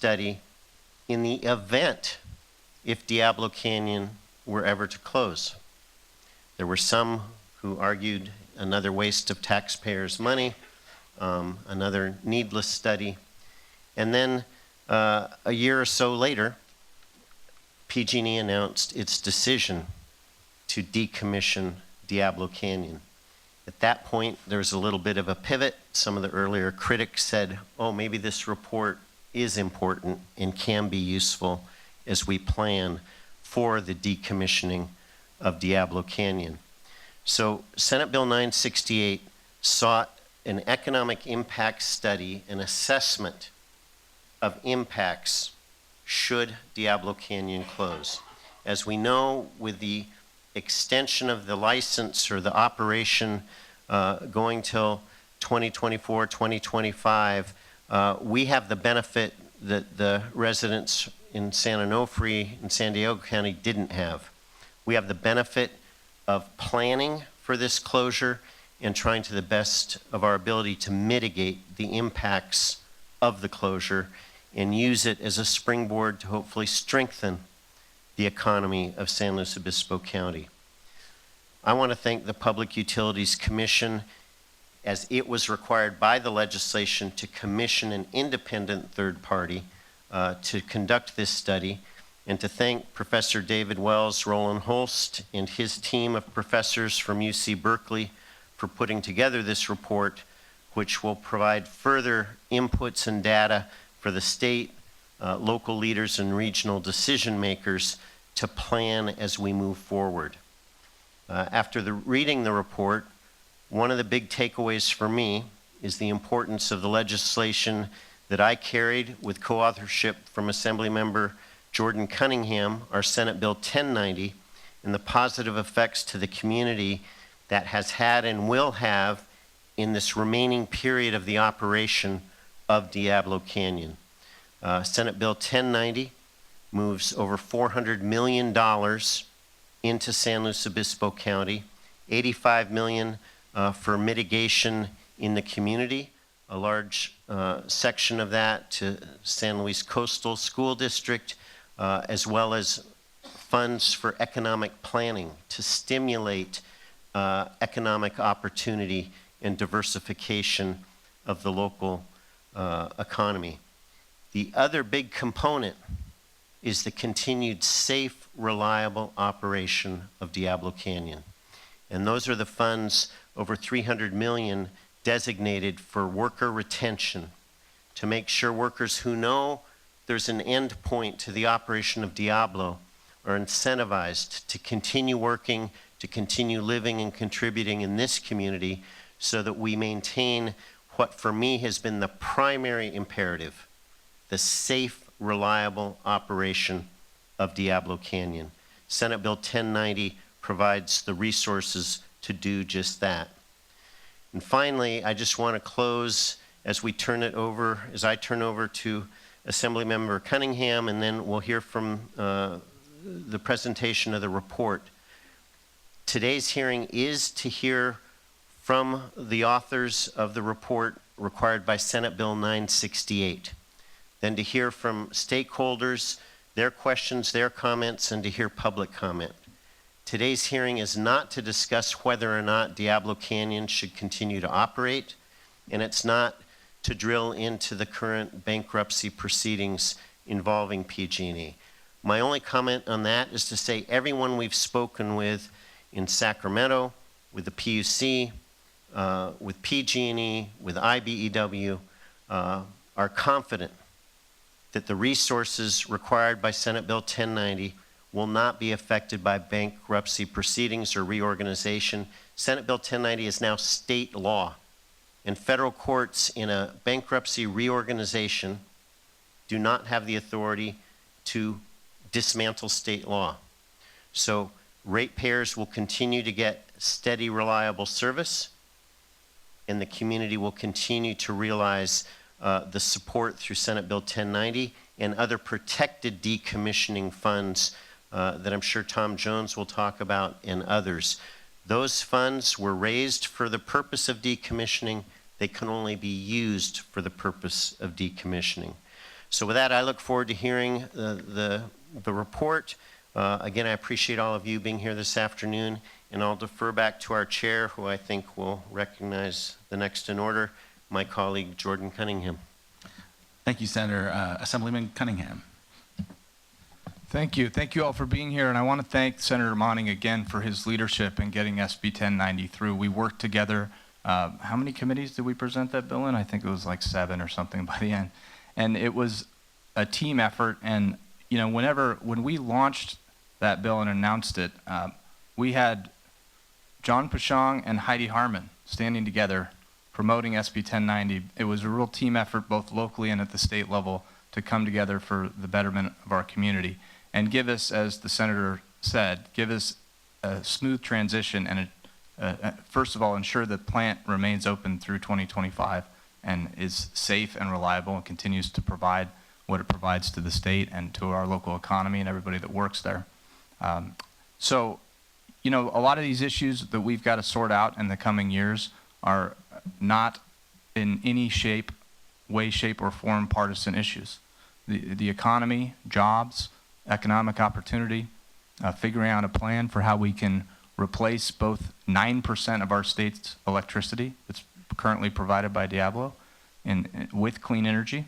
study in the event if Diablo Canyon were ever to close. There were some who argued another waste of taxpayers' money, another needless study. And then a year or so later, PG&E announced its decision to decommission Diablo Canyon. At that point, there was a little bit of a pivot. Some of the earlier critics said, oh, maybe this report is important and can be useful as we plan for the decommissioning of Diablo Canyon. So Senate Bill 968 sought an economic impact study, an assessment of impacts should Diablo Canyon close. As we know, with the extension of the license or the operation going till 2024, 2025, we have the benefit that the residents in San Onofre and San Diego County didn't have. We have the benefit of planning for this closure and trying to the best of our ability to mitigate the impacts of the closure and use it as a springboard to hopefully strengthen the economy of San Luis Obispo County. I want to thank the Public Utilities Commission, as it was required by the legislation to commission an independent third party to conduct this study, and to thank Professor David Wells, Roland Holst, and his team of professors from UC Berkeley for putting together this report, which will provide further inputs and data for the state, local leaders, and regional decision makers to plan as we move forward. After reading the report, one of the big takeaways for me is the importance of the legislation that I carried with co-authorship from Assemblymember Jordan Cunningham, our Senate Bill 1090, and the positive effects to the community that has had and will have in this remaining period of the operation of Diablo Canyon. Senate Bill 1090 moves over $400 million into San Luis Obispo County, $85 million for mitigation in the community, a large section of that to San Luis Coastal School District, as well as funds for economic planning to stimulate economic opportunity and diversification of the local economy. The other big component is the continued safe, reliable operation of Diablo Canyon. And those are the funds, over $300 million, designated for worker retention, to make sure workers who know there's an end point to the operation of Diablo are incentivized to continue working, to continue living and contributing in this community, so that we maintain what for me has been the primary imperative, the safe, reliable operation of Diablo Canyon. Senate Bill 1090 provides the resources to do just that. And finally, I just want to close as I turn over to Assemblymember Cunningham, and then we'll hear from the presentation of the report. Today's hearing is to hear from the authors of the report required by Senate Bill 968, then to hear from stakeholders, their questions, their comments, and to hear public comment. Today's hearing is not to discuss whether or not Diablo Canyon should continue to operate, and it's not to drill into the current bankruptcy proceedings involving PG&E. My only comment on that is to say everyone we've spoken with in Sacramento, with the PUC, with PG&E, with IBEW, are confident that the resources required by Senate Bill 1090 will not be affected by bankruptcy proceedings or reorganization. Senate Bill 1090 is now state law, and federal courts in a bankruptcy reorganization do not have the authority to dismantle state law. So ratepayers will continue to get steady, reliable service, and the community will continue to realize the support through Senate Bill 1090 and other protected decommissioning funds that I'm sure Tom Jones will talk about, and others. Those funds were raised for the purpose of decommissioning. They can only be used for the purpose of decommissioning. So with that, I look forward to hearing the report. Again, I appreciate all of you being here this afternoon, and I'll defer back to our chair, who I think will recognize the next in order, my colleague Jordan Cunningham. Thank you, Senator. Assemblyman Cunningham. Thank you. Thank you all for being here. And I want to thank Senator Monning again for his leadership in getting SB 1090 through. We worked together. How many committees did we present that bill in? I think it was like 7 or something by the end. And it was a team effort. And, you know, when we launched that bill and announced it, we had John Pashong and Heidi Harmon standing together promoting SB 1090. It was a real team effort, both locally and at the state level, to come together for the betterment of our community and give us, as the senator said, give us a smooth transition and first of all, ensure the plant remains open through 2025 and is safe and reliable and continues to provide what it provides to the state and to our local economy and everybody that works there. So, you know, a lot of these issues that we've got to sort out in the coming years are not in any way, shape, or form partisan issues. The economy, jobs, economic opportunity, figuring out a plan for how we can replace both 9% of our state's electricity that's currently provided by Diablo with clean energy.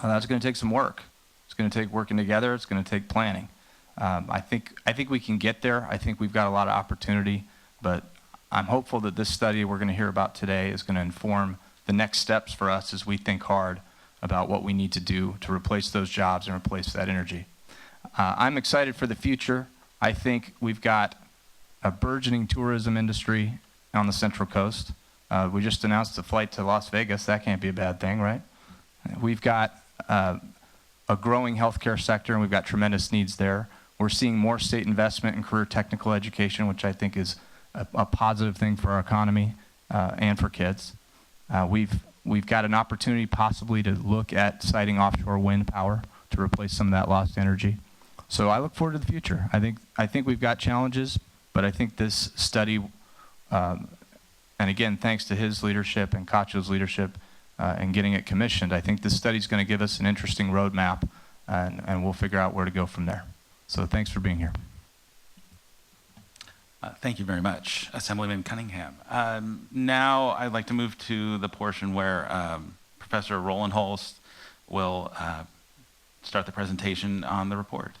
That's going to take some work. It's going to take working together. It's going to take planning. I think we can get there. I think we've got a lot of opportunity, but I'm hopeful that this study we're going to hear about today is going to inform the next steps for us as we think hard about what we need to do to replace those jobs and replace that energy. I'm excited for the future. I think we've got a burgeoning tourism industry on the Central Coast. We just announced a flight to Las Vegas. That can't be a bad thing, right? We've got a growing healthcare sector, and we've got tremendous needs there. We're seeing more state investment in career technical education, which I think is a positive thing for our economy and for kids. We've got an opportunity possibly to look at siting offshore wind power to replace some of that lost energy. So I look forward to the future. I think we've got challenges, but I think this study, and again, thanks to his leadership and Cacho's leadership in getting it commissioned, I think this study is going to give us an interesting roadmap, and we'll figure out where to go from there. So thanks for being here. Thank you very much, Assemblyman Cunningham. Now I'd like to move to the portion where Professor Roland Holst will start the presentation on the report.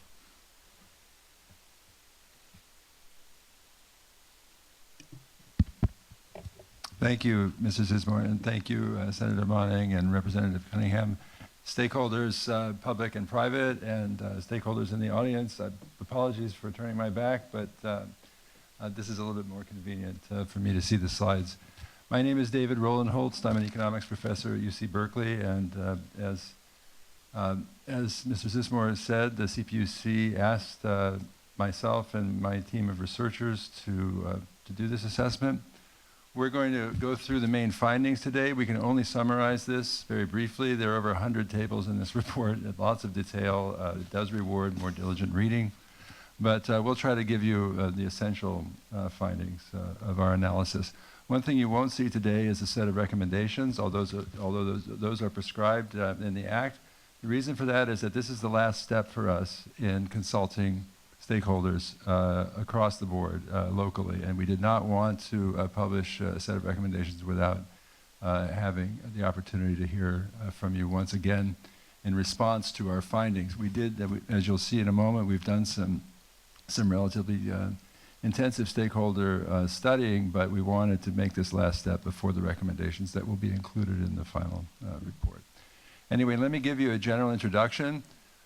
Thank you, Mr. Zismore, and thank you, Senator Monning and Representative Cunningham. Stakeholders, public and private, and stakeholders in the audience, apologies for turning my back, but this is a little bit more convenient for me to see the slides. My name is David Roland Holst. I'm an economics professor at UC Berkeley, and as Mr. Zismore said, the CPUC asked myself and my team of researchers to do this assessment. We're going to go through the main findings today. We can only summarize this very briefly. There are over 100 tables in this report, lots of detail. It does reward more diligent reading. But we'll try to give you the essential findings of our analysis. One thing you won't see today is a set of recommendations, although those are prescribed in the Act. The reason for that is that this is the last step for us in consulting stakeholders across the board locally, and we did not want to publish a set of recommendations without having the opportunity to hear from you once again in response to our findings. We did, as you'll see in a moment, we've done some relatively intensive stakeholder studying, but we wanted to make this last step before the recommendations that will be included in the final report. Anyway, let me give you a general introduction.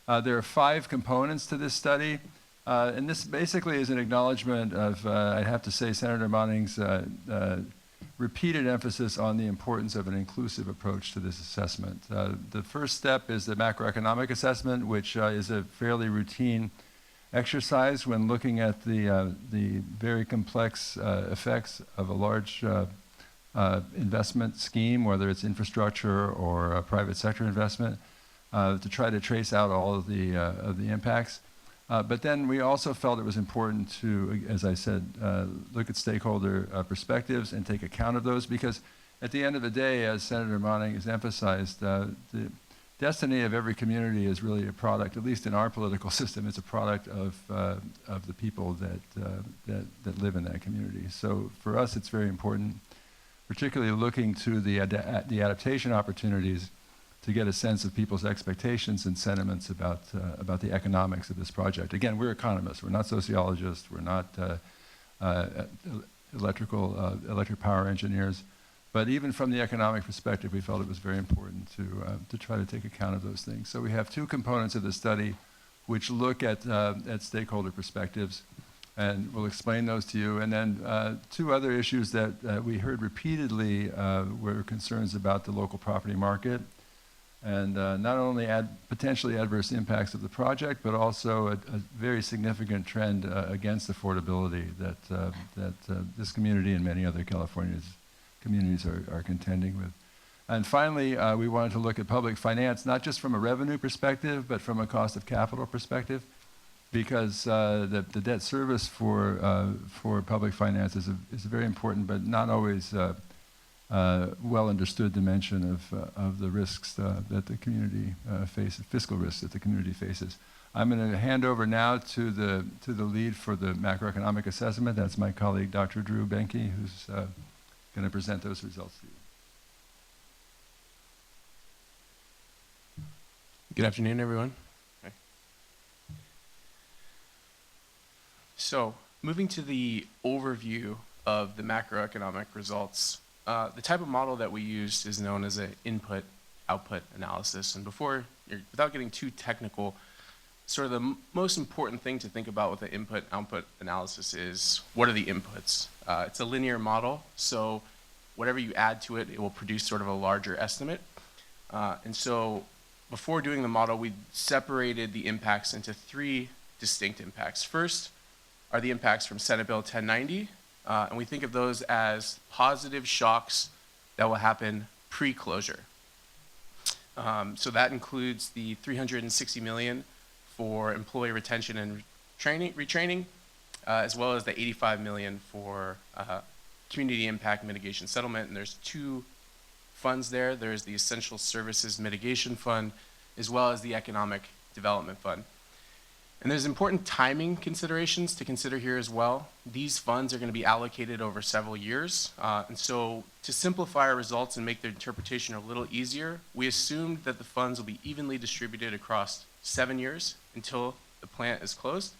There are 5 components to this study. And this basically is an acknowledgement of, I have to say, Senator Monning's repeated emphasis on the importance of an inclusive approach to this assessment. The first step is the macroeconomic assessment, which is a fairly routine exercise when looking at the very complex effects of a large investment scheme, whether it's infrastructure or private sector investment, to try to trace out all of the impacts. But then we also felt it was important to, as I said, look at stakeholder perspectives and take account of those, because at the end of the day, as Senator Monning has emphasized, the destiny of every community is really a product, at least in our political system, it's a product of the people that live in that community. So for us, it's very important, particularly looking to the adaptation opportunities to get a sense of people's expectations and sentiments about the economics of this project. Again, we're economists, we're not sociologists, we're not electric power engineers. But even from the economic perspective, we felt it was very important to try to take account of those things. So we have two components of the study which look at stakeholder perspectives, and we'll explain those to you. And then two other issues that we heard repeatedly were concerns about the local property market, and not only potentially adverse impacts of the project, but also a very significant trend against affordability that this community and many other communities are contending with. And finally, we wanted to look at public finance, not just from a revenue perspective, but from a cost of capital perspective, because the debt service for public finance is a very important, but not always well understood dimension of the risks that the community faces, fiscal risks that the community faces. I'm going to hand over now to the lead for the macroeconomic assessment. That's my colleague, Dr. Drew Benke, who's going to present those results to you. Good afternoon, everyone. Okay. So, moving to the overview of the macroeconomic results, the type of model that we used is known as an input-output analysis. And without getting too technical, sort of the most important thing to think about with the input-output analysis is, what are the inputs? It's a linear model, so whatever you add to it, it will produce sort of a larger estimate. And so before doing the model, we separated the impacts into three distinct impacts. First are the impacts from Senate Bill 1090, and we think of those as positive shocks that will happen pre-closure. So that includes the $360 million for employee retention and retraining, as well as the $85 million for community impact mitigation settlement. And there's two funds there. There's the Essential Services Mitigation Fund, as well as the Economic Development Fund. And there's important timing considerations to consider here as well. These funds are going to be allocated over several years. And so to simplify our results and make their interpretation a little easier, we assumed that the funds will be evenly distributed across 7 years until the plant is closed,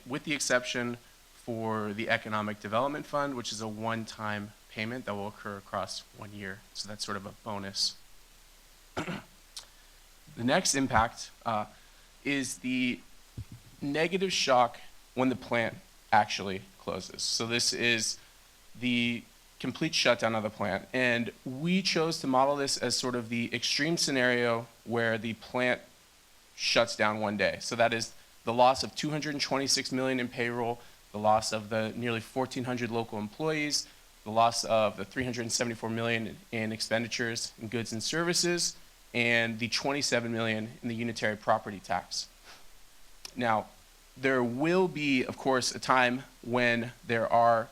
with the exception for the Economic Development Fund, which is a one-time payment that will occur across 1 year. So that's sort of a bonus. The next impact is the negative shock when the plant actually closes. So this is the complete shutdown of the plant. And we chose to model this as sort of the extreme scenario where the plant shuts down one day. So that is the loss of $226 million in payroll, the loss of the nearly 1,400 local employees, the loss of the $374 million in expenditures in goods and services, and the $27 million in the unitary property tax. Now, there will be, of course, a time when there are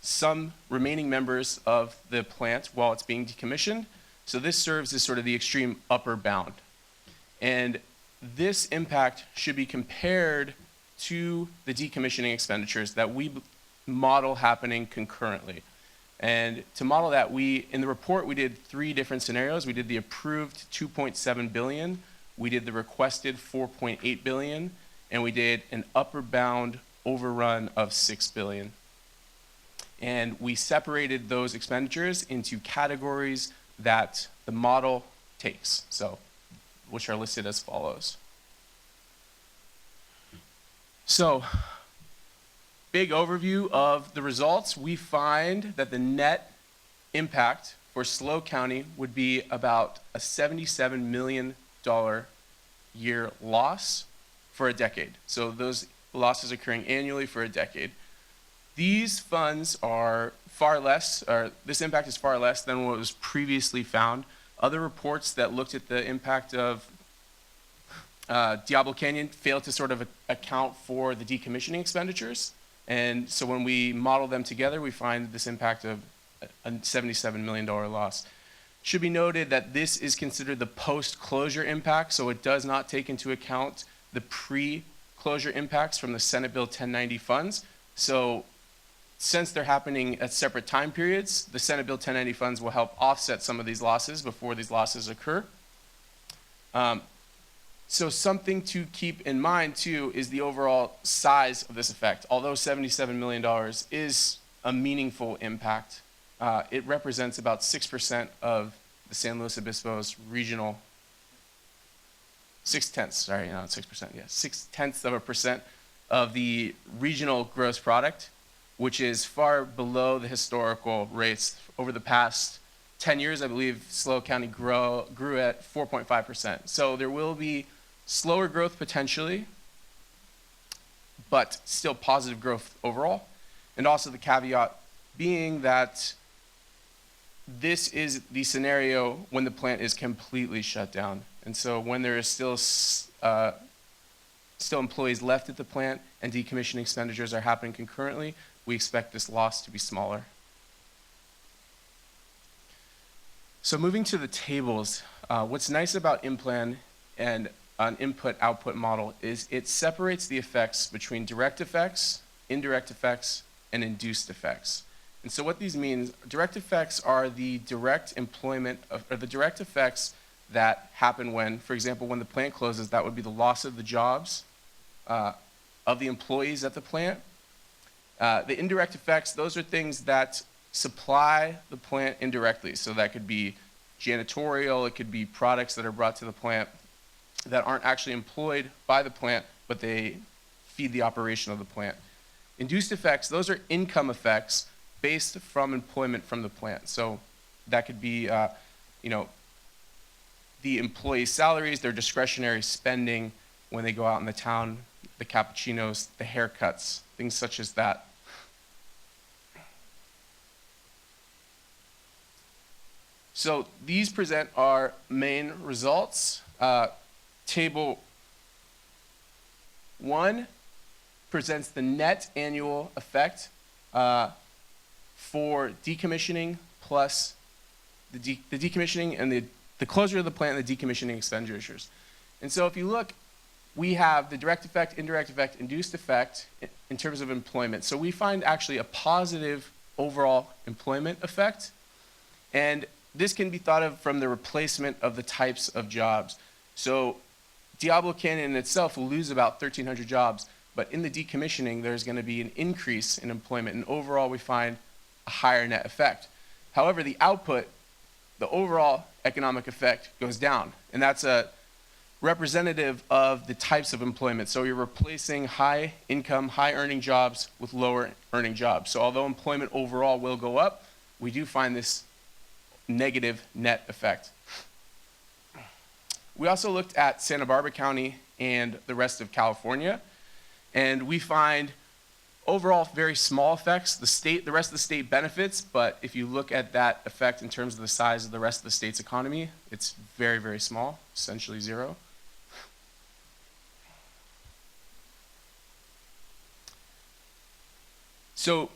some remaining members of the plant while it's being decommissioned. So this serves as sort of the extreme upper bound. And this impact should be compared to the decommissioning expenditures that we model happening concurrently. And to model that, in the report, we did 3 different scenarios. We did the approved $2.7 billion, we did the requested $4.8 billion, and we did an upper bound overrun of $6 billion. And we separated those expenditures into categories that the model takes, so which are listed as follows. So, big overview of the results. We find that the net impact for SLO County would be about a $77 million year loss for a decade. So those losses occurring annually for a decade. These funds are far less, or this impact is far less than what was previously found. Other reports that looked at the impact of Diablo Canyon failed to sort of account for the decommissioning expenditures. And so when we model them together, we find this impact of a $77 million loss. Should be noted that this is considered the post-closure impact, so it does not take into account the pre-closure impacts from the Senate Bill 1090 funds. So since they're happening at separate time periods, the Senate Bill 1090 funds will help offset some of these losses before these losses occur. So something to keep in mind too is the overall size of this effect. Although $77 million is a meaningful impact, it represents about 6% of the San Luis Obispo's regional, 0.6% of the regional gross product, which is far below the historical rates. Over the past 10 years, I believe SLO County grew at 4.5%. So there will be slower growth potentially, but still positive growth overall. And also the caveat being that this is the scenario when the plant is completely shut down. And so when there is still employees left at the plant and decommissioning expenditures are happening concurrently, we expect this loss to be smaller. So moving to the tables, what's nice about IMPLAN and an input-output model is it separates the effects between direct effects, indirect effects, and induced effects. And so what these mean, direct effects are the direct employment, or the direct effects that happen when, for example, when the plant closes, that would be the loss of the jobs of the employees at the plant. The indirect effects, those are things that supply the plant indirectly. So that could be janitorial, it could be products that are brought to the plant that aren't actually employed by the plant, but they feed the operation of the plant. Induced effects, those are income effects based from employment from the plant. So that could be, the employees' salaries, their discretionary spending when they go out in the town, the cappuccinos, the haircuts, things such as that. So these present our main results. Table 1 presents the net annual effect for decommissioning plus the decommissioning and the closure of the plant and the decommissioning expenditures. And so if you look, we have the direct effect, indirect effect, induced effect in terms of employment. So we find actually a positive overall employment effect. And this can be thought of from the replacement of the types of jobs. So Diablo Canyon in itself will lose about 1,300 jobs, but in the decommissioning, there's going to be an increase in employment, and overall we find a higher net effect. However, the output, the overall economic effect goes down, and that's a representative of the types of employment. So you're replacing high income, high earning jobs with lower earning jobs. So although employment overall will go up, we do find this negative net effect. We also looked at Santa Barbara County and the rest of California, and we find overall very small effects. The rest of the state benefits, but if you look at that effect in terms of the size of the rest of the state's economy, it's very, very small, essentially zero. So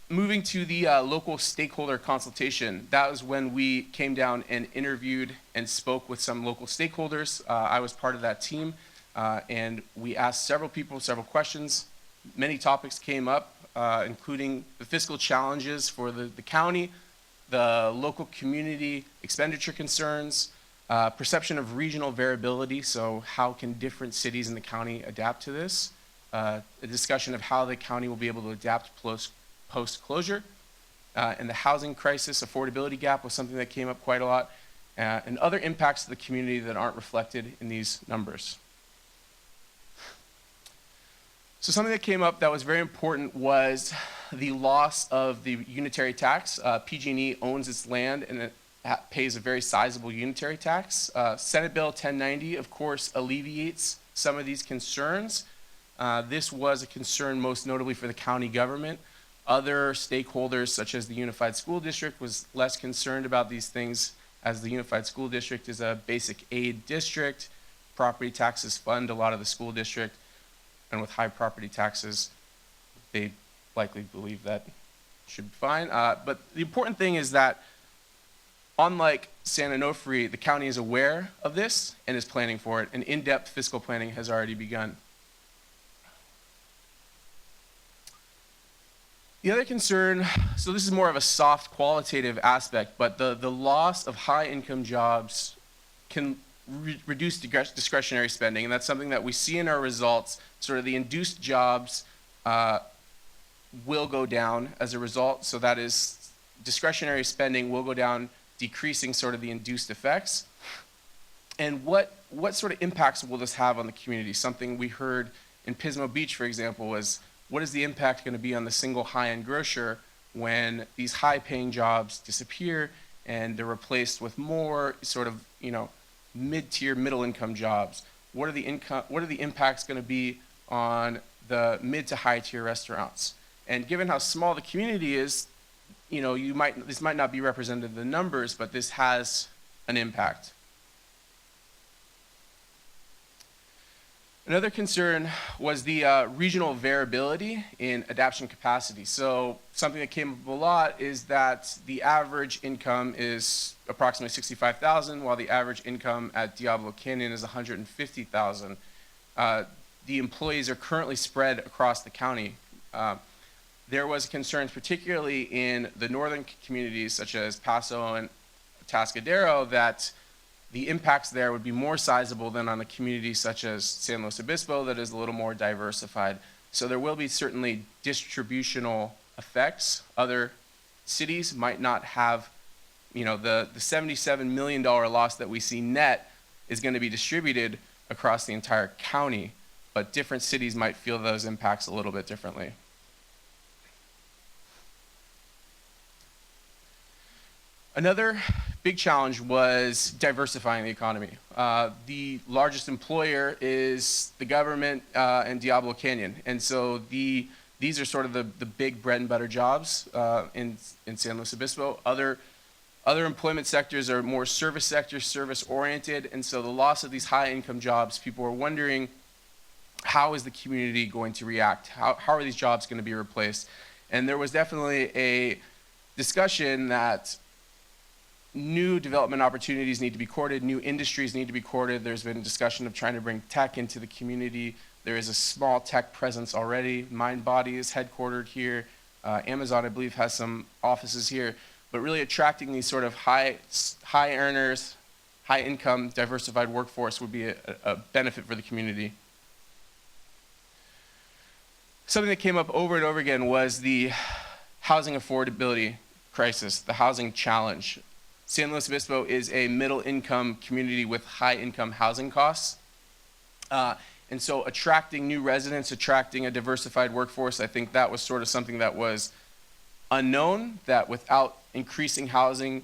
moving to the local stakeholder consultation, that was when we came down and interviewed and spoke with some local stakeholders. I was part of that team, and we asked several people several questions. Many topics came up, including the fiscal challenges for the county, the local community expenditure concerns, perception of regional variability, so how can different cities in the county adapt to this, a discussion of how the county will be able to adapt post-closure, and the housing crisis affordability gap was something that came up quite a lot, and other impacts to the community that aren't reflected in these numbers. So something that came up that was very important was the loss of the unitary tax. PG&E owns its land and it pays a very sizable unitary tax. Senate Bill 1090, of course, alleviates some of these concerns. This was a concern most notably for the county government. Other stakeholders, such as the Unified School District, was less concerned about these things, as the Unified School District is a basic aid district. Property taxes fund a lot of the school district, and with high property taxes, they likely believe that should be fine. But the important thing is that Unlike San Onofre, the county is aware of this and is planning for it, and in-depth fiscal planning has already begun. The other concern, so this is more of a soft qualitative aspect, but the loss of high-income jobs can reduce discretionary spending, and that's something that we see in our results. Sort of the induced jobs will go down as a result, so that is discretionary spending will go down, decreasing sort of the induced effects. And what sort of impacts will this have on the community? Something we heard in Pismo Beach, for example, was what is the impact going to be on the single high-end grocer when these high-paying jobs disappear and they're replaced with more sort of, you know, mid-tier, middle-income jobs? What are the impacts going to be on the mid to high-tier restaurants? And given how small the community is, you know, this might not be represented in the numbers, but this has an impact. Another concern was the regional variability in adaptation capacity. So something that came up a lot is that the average income is approximately $65,000, while the average income at Diablo Canyon is $150,000. The employees are currently spread across the county. There was concerns, particularly in the northern communities, such as Paso and Atascadero, that the impacts there would be more sizable than on a community such as San Luis Obispo that is a little more diversified. So there will be certainly distributional effects. Other cities might not have, you know, the $77 million loss that we see net is going to be distributed across the entire county, but different cities might feel those impacts a little bit differently. Another big challenge was diversifying the economy. The largest employer is the government and Diablo Canyon. And so these are sort of the big bread and butter jobs in San Luis Obispo. Other employment sectors are more service sectors, service oriented. And so the loss of these high income jobs, people are wondering, how is the community going to react? How are these jobs going to be replaced? And there was definitely a discussion that new development opportunities need to be courted, new industries need to be courted. There's been discussion of trying to bring tech into the community. There is a small tech presence already. MindBody is headquartered here. Amazon, I believe, has some offices here. But really attracting these sort of high earners, high income, diversified workforce would be a benefit for the community. Something that came up over and over again was the housing affordability crisis, the housing challenge. San Luis Obispo is a middle-income community with high-income housing costs. And so attracting new residents, attracting a diversified workforce, I think that was sort of something that was unknown, that without increasing housing,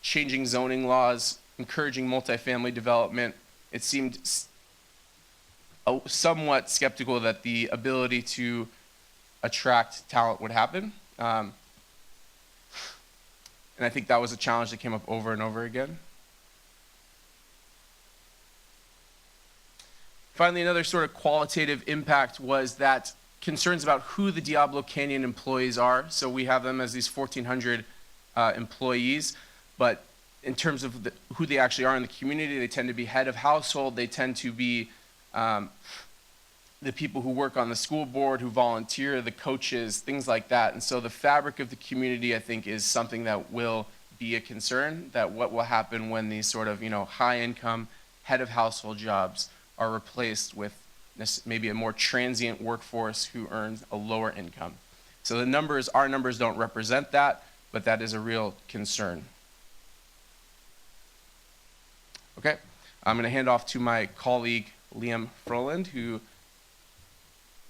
changing zoning laws, encouraging multifamily development, it seemed somewhat skeptical that the ability to attract talent would happen. And I think that was a challenge that came up over and over again. Finally, another sort of qualitative impact was that concerns about who the Diablo Canyon employees are. So we have them as these 1,400 employees, but in terms of who they actually are in the community, they tend to be head of household, they tend to be the people who work on the school board, who volunteer, the coaches, things like that. And so the fabric of the community, I think, is something that will be a concern, that what will happen when these sort of, you know, high income, head of household jobs are replaced with maybe a more transient workforce who earns a lower income. So the numbers, our numbers don't represent that, but that is a real concern. Okay, I'm gonna hand off to my colleague, Liam Froland,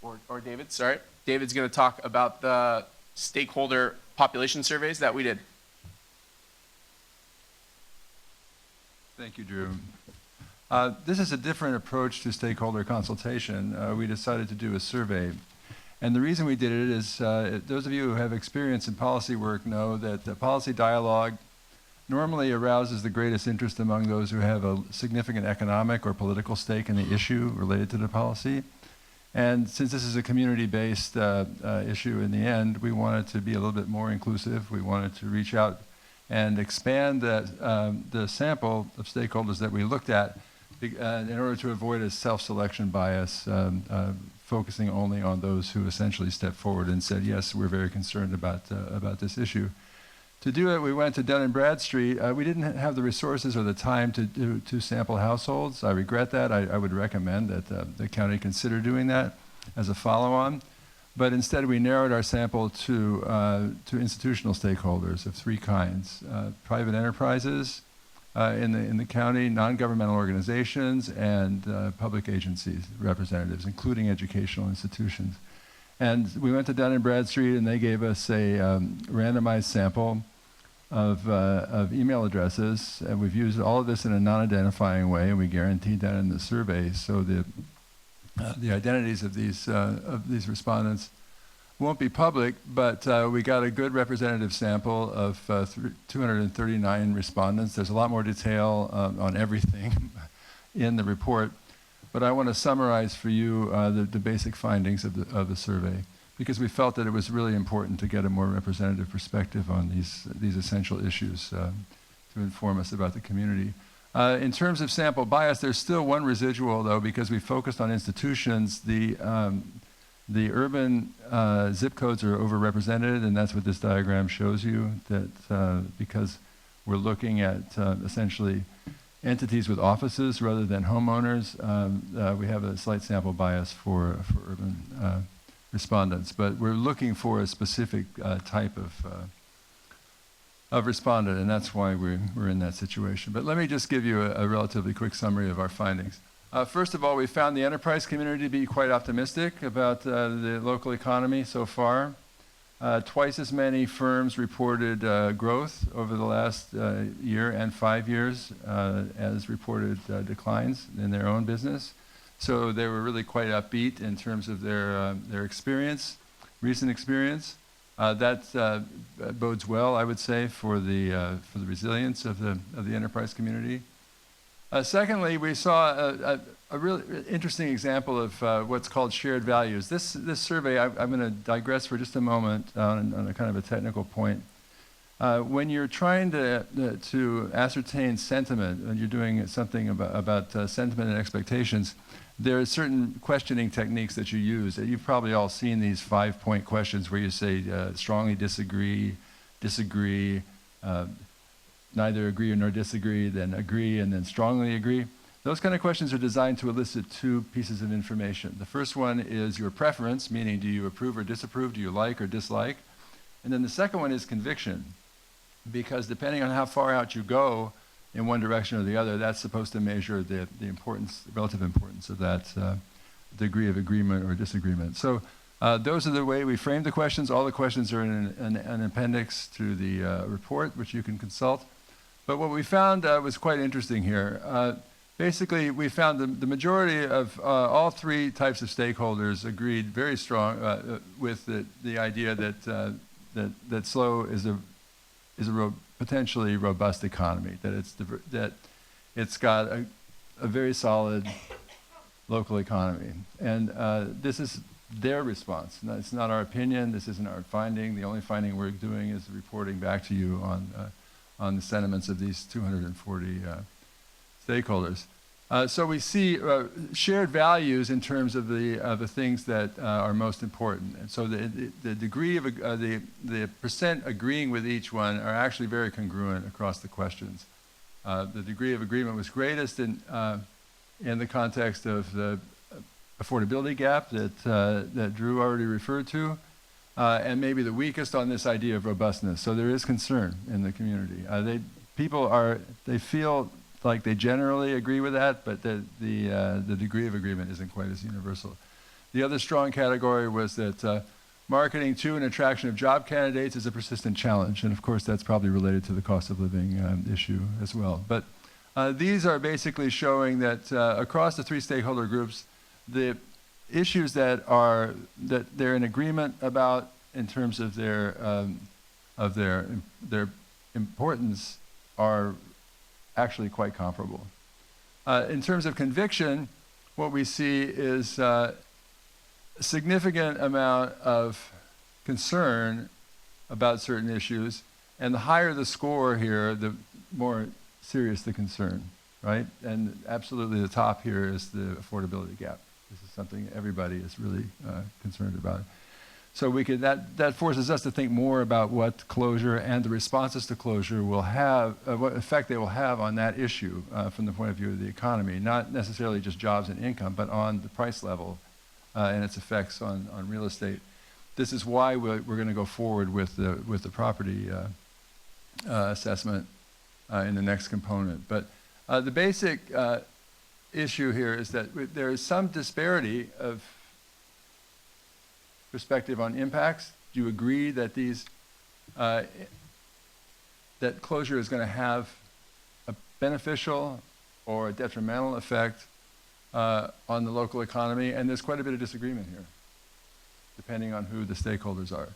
or David, sorry. David's gonna talk about the stakeholder population surveys that we did. Thank you, Drew. This is a different approach to stakeholder consultation. We decided to do a survey. And the reason we did it is, those of you who have experience in policy work know that the policy dialogue normally arouses the greatest interest among those who have a significant economic or political stake in the issue related to the policy. And since this is a community-based issue in the end, we wanted to be a little bit more inclusive. We wanted to reach out and expand the sample of stakeholders that we looked at in order to avoid a self-selection bias, focusing only on those who essentially stepped forward and said, yes, we're very concerned about this issue. To do it, we went to Dun & Bradstreet. We didn't have the resources or the time to sample households. I regret that. I would recommend that the county consider doing that as a follow-on. But instead, we narrowed our sample to institutional stakeholders of three kinds: private enterprises in the county, non-governmental organizations, and public agencies, representatives, including educational institutions. And we went to Dun & Bradstreet, and they gave us a randomized sample of email addresses, and we've used all of this in a non-identifying way, and we guaranteed that in the survey. So the identities of these respondents won't be public, but we got a good representative sample of 239 respondents. There's a lot more detail on everything in the report, but I want to summarize for you the basic findings of the survey, because we felt that it was really important to get a more representative perspective on these essential issues to inform us about the community. In terms of sample bias, there's still one residual, though, because we focused on institutions. The urban zip codes are overrepresented, and that's what this diagram shows you, that because we're looking at essentially entities with offices rather than homeowners, we have a slight sample bias for urban respondents. But we're looking for a specific type of respondent, and that's why we're in that situation. But let me just give you a relatively quick summary of our findings. First of all, we found the enterprise community to be quite optimistic about the local economy so far. Twice as many firms reported growth over the last year and 5 years as reported declines in their own business. So they were really quite upbeat in terms of their experience, recent experience. That bodes well, I would say, for the resilience of the enterprise community. Secondly, we saw a really interesting example of what's called shared values. This survey, I'm going to digress for just a moment on a kind of a technical point. When you're trying to ascertain sentiment, and you're doing something about sentiment and expectations, there are certain questioning techniques that you use. You've probably all seen these 5-point questions where you say strongly disagree, neither agree nor disagree, then agree, and then strongly agree. Those kind of questions are designed to elicit two pieces of information. The first one is your preference, meaning do you approve or disapprove, do you like or dislike? And then the second one is conviction, because depending on how far out you go in one direction or the other, that's supposed to measure the importance, the relative importance of that degree of agreement or disagreement. So those are the way we framed the questions. All the questions are in an appendix to the report, which you can consult. But what we found was quite interesting here. Basically, we found the majority of all three types of stakeholders agreed very strong with the idea that SLO is a potentially robust economy, that it's got a very solid local economy. And this is their response. It's not our opinion. This isn't our finding. The only finding we're doing is reporting back to you on the sentiments of these 240 stakeholders. So we see shared values in terms of the things that are most important. And so the degree of the percent agreeing with each one are actually very congruent across the questions. The degree of agreement was greatest in the context of the affordability gap that Drew already referred to, and maybe the weakest on this idea of robustness. So there is concern in the community. They feel like they generally agree with that, but the degree of agreement isn't quite as universal. The other strong category was that marketing to and attraction of job candidates is a persistent challenge, and of course that's probably related to the cost of living issue as well. But these are basically showing that across the three stakeholder groups, the issues that they're in agreement about in terms of their importance are actually quite comparable. In terms of conviction, what we see is a significant amount of concern about certain issues And the higher the score here, the more serious the concern, right? And absolutely the top here is the affordability gap. This is something everybody is really concerned about. So we could, that forces us to think more about what closure and the responses to closure will have, what effect they will have on that issue from the point of view of the economy, not necessarily just jobs and income, but on the price level and its effects on real estate. This is why we're going to go forward with the property assessment in the next component. But the basic issue here is that there is some disparity of perspective on impacts. Do you agree that that closure is going to have a beneficial or a detrimental effect on the local economy? And there's quite a bit of disagreement here, depending on who the stakeholders are.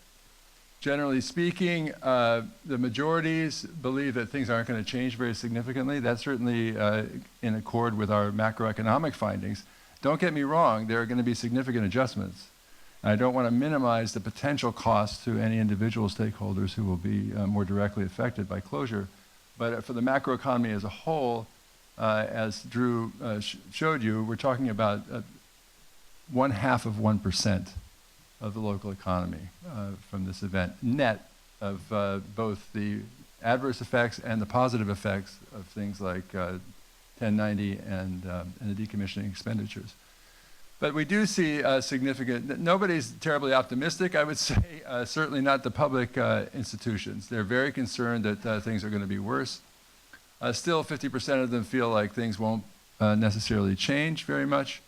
Generally speaking, the majorities believe that things aren't going to change very significantly. That's certainly in accord with our macroeconomic findings. Don't get me wrong, there are going to be significant adjustments. I don't want to minimize the potential cost to any individual stakeholders who will be more directly affected by closure. But for the macroeconomy as a whole, as Drew showed you, we're talking about 0.5% of the local economy from this event, net of both the adverse effects and the positive effects of things like 1090 and the decommissioning expenditures. But we do see significant, nobody's terribly optimistic, I would say, certainly not the public institutions. They're very concerned that things are going to be worse. Still, 50% of them feel like things won't necessarily change very much,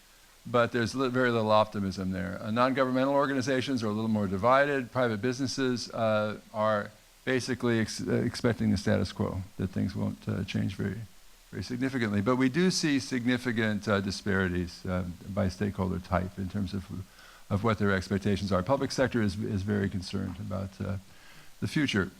but there's very little optimism there. Non-governmental organizations are a little more divided. Private businesses are basically expecting the status quo, that things won't change very significantly. But we do see significant disparities by stakeholder type in terms of what their expectations are. Public sector is very concerned about the future.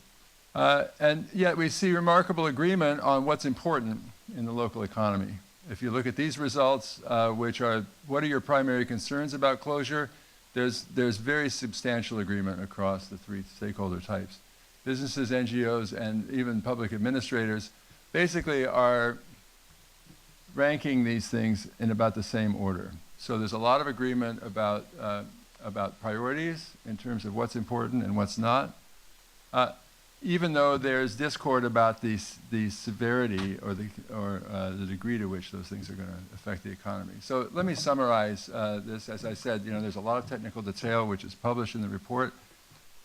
And yet we see remarkable agreement on what's important in the local economy. If you look at these results, which are, what are your primary concerns about closure? There's very substantial agreement across the three stakeholder types. Businesses, NGOs, and even public administrators basically are ranking these things in about the same order. So there's a lot of agreement about priorities in terms of what's important and what's not. Even though there's discord about the severity or the degree to which those things are going to affect the economy. So let me summarize this. As I said, there's a lot of technical detail which is published in the report,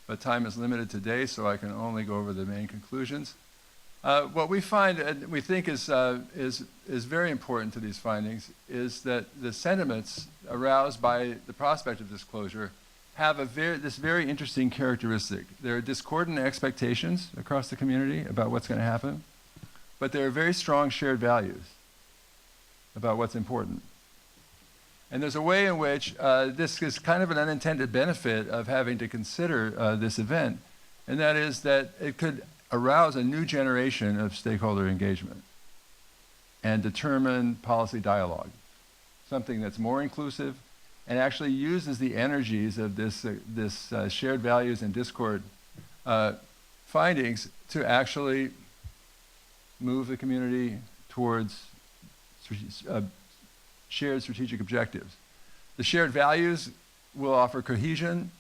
but time is limited today, so I can only go over the main conclusions. What we find and we think is very important to these findings is that the sentiments aroused by the prospect of disclosure have this very interesting characteristic. There are discordant expectations across the community about what's going to happen, but there are very strong shared values about what's important. And there's a way in which this is kind of an unintended benefit of having to consider this event, and that is that it could arouse a new generation of stakeholder engagement and determine policy dialogue, something that's more inclusive and actually uses the energies of this shared values and discord findings to actually move the community towards shared strategic objectives. The shared values will offer cohesion,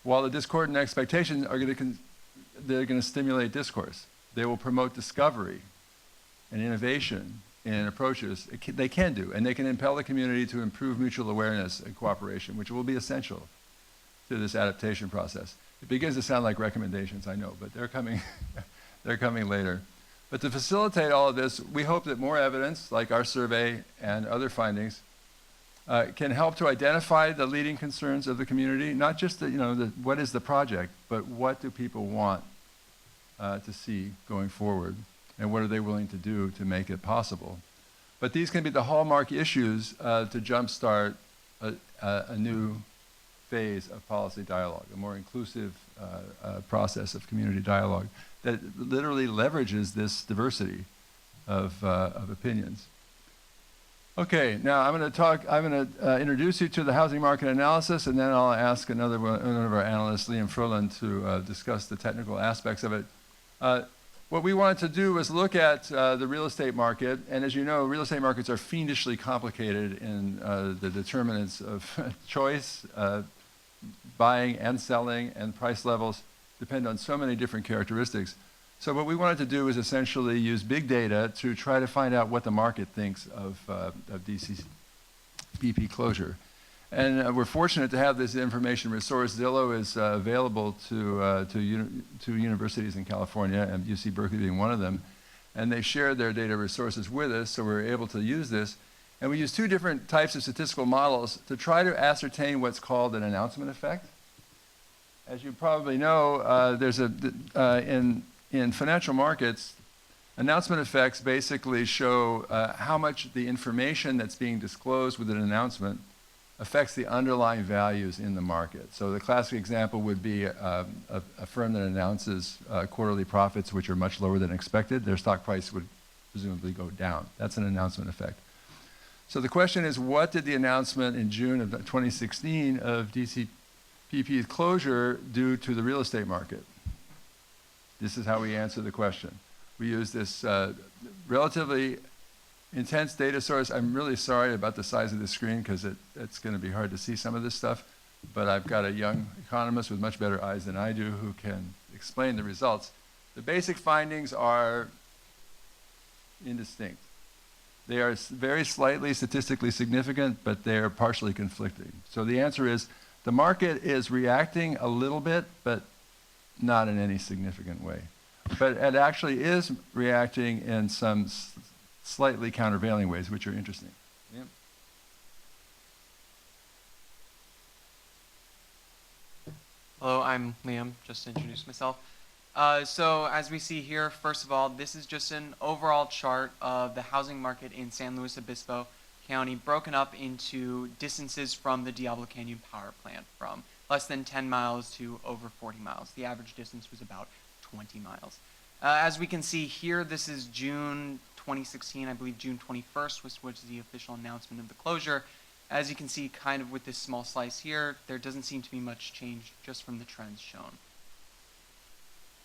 while the discordant expectations are they're going to stimulate discourse. They will promote discovery and innovation in approaches. They can do, and they can impel the community to improve mutual awareness and cooperation, which will be essential to this adaptation process. It begins to sound like recommendations, I know, but they're coming, they're coming later. But to facilitate all of this, we hope that more evidence, like our survey and other findings, can help to identify the leading concerns of the community, not just what is the project, but what do people want to see going forward, and what are they willing to do to make it possible. But these can be the hallmark issues to jumpstart a new phase of policy dialogue, a more inclusive process of community dialogue that literally leverages this diversity of opinions. Okay, now I'm going to introduce you to the housing market analysis, and then I'll ask another of our analysts, Liam Frohland, to discuss the technical aspects of it. What we wanted to do was look at the real estate market, and as you know, real estate markets are fiendishly complicated in the determinants of choice, buying and selling, and price levels depend on so many different characteristics. So what we wanted to do is essentially use big data to try to find out what the market thinks of DCPP closure. And we're fortunate to have this information resource. Zillow is available to universities in California, and UC Berkeley being one of them. And they shared their data resources with us, so we were able to use this. And we used two different types of statistical models to try to ascertain what's called an announcement effect. As you probably know, in financial markets, announcement effects basically show how much the information that's being disclosed with an announcement affects the underlying values in the market. So the classic example would be a firm that announces quarterly profits which are much lower than expected. Their stock price would presumably go down. That's an announcement effect. So the question is, what did the announcement in June of 2016 of DCPP's closure do to the real estate market? This is how we answer the question. We use this relatively intense data source. I'm really sorry about the size of the screen because it's going to be hard to see some of this stuff, but I've got a young economist with much better eyes than I do who can explain the results. The basic findings are indistinct. They are very slightly statistically significant, but they are partially conflicting. So the answer is the market is reacting a little bit, but not in any significant way. But it actually is reacting in some slightly countervailing ways, which are interesting. Yeah. Hello, I'm Liam, just to introduce myself. So as we see here, first of all, this is just an overall chart of the housing market in San Luis Obispo County, broken up into distances from the Diablo Canyon power plant, from less than 10 miles to over 40 miles. The average distance was about 20 miles. As we can see here, this is June 2016, I believe June 21st was the official announcement of the closure. As you can see, kind of with this small slice here, there doesn't seem to be much change just from the trends shown.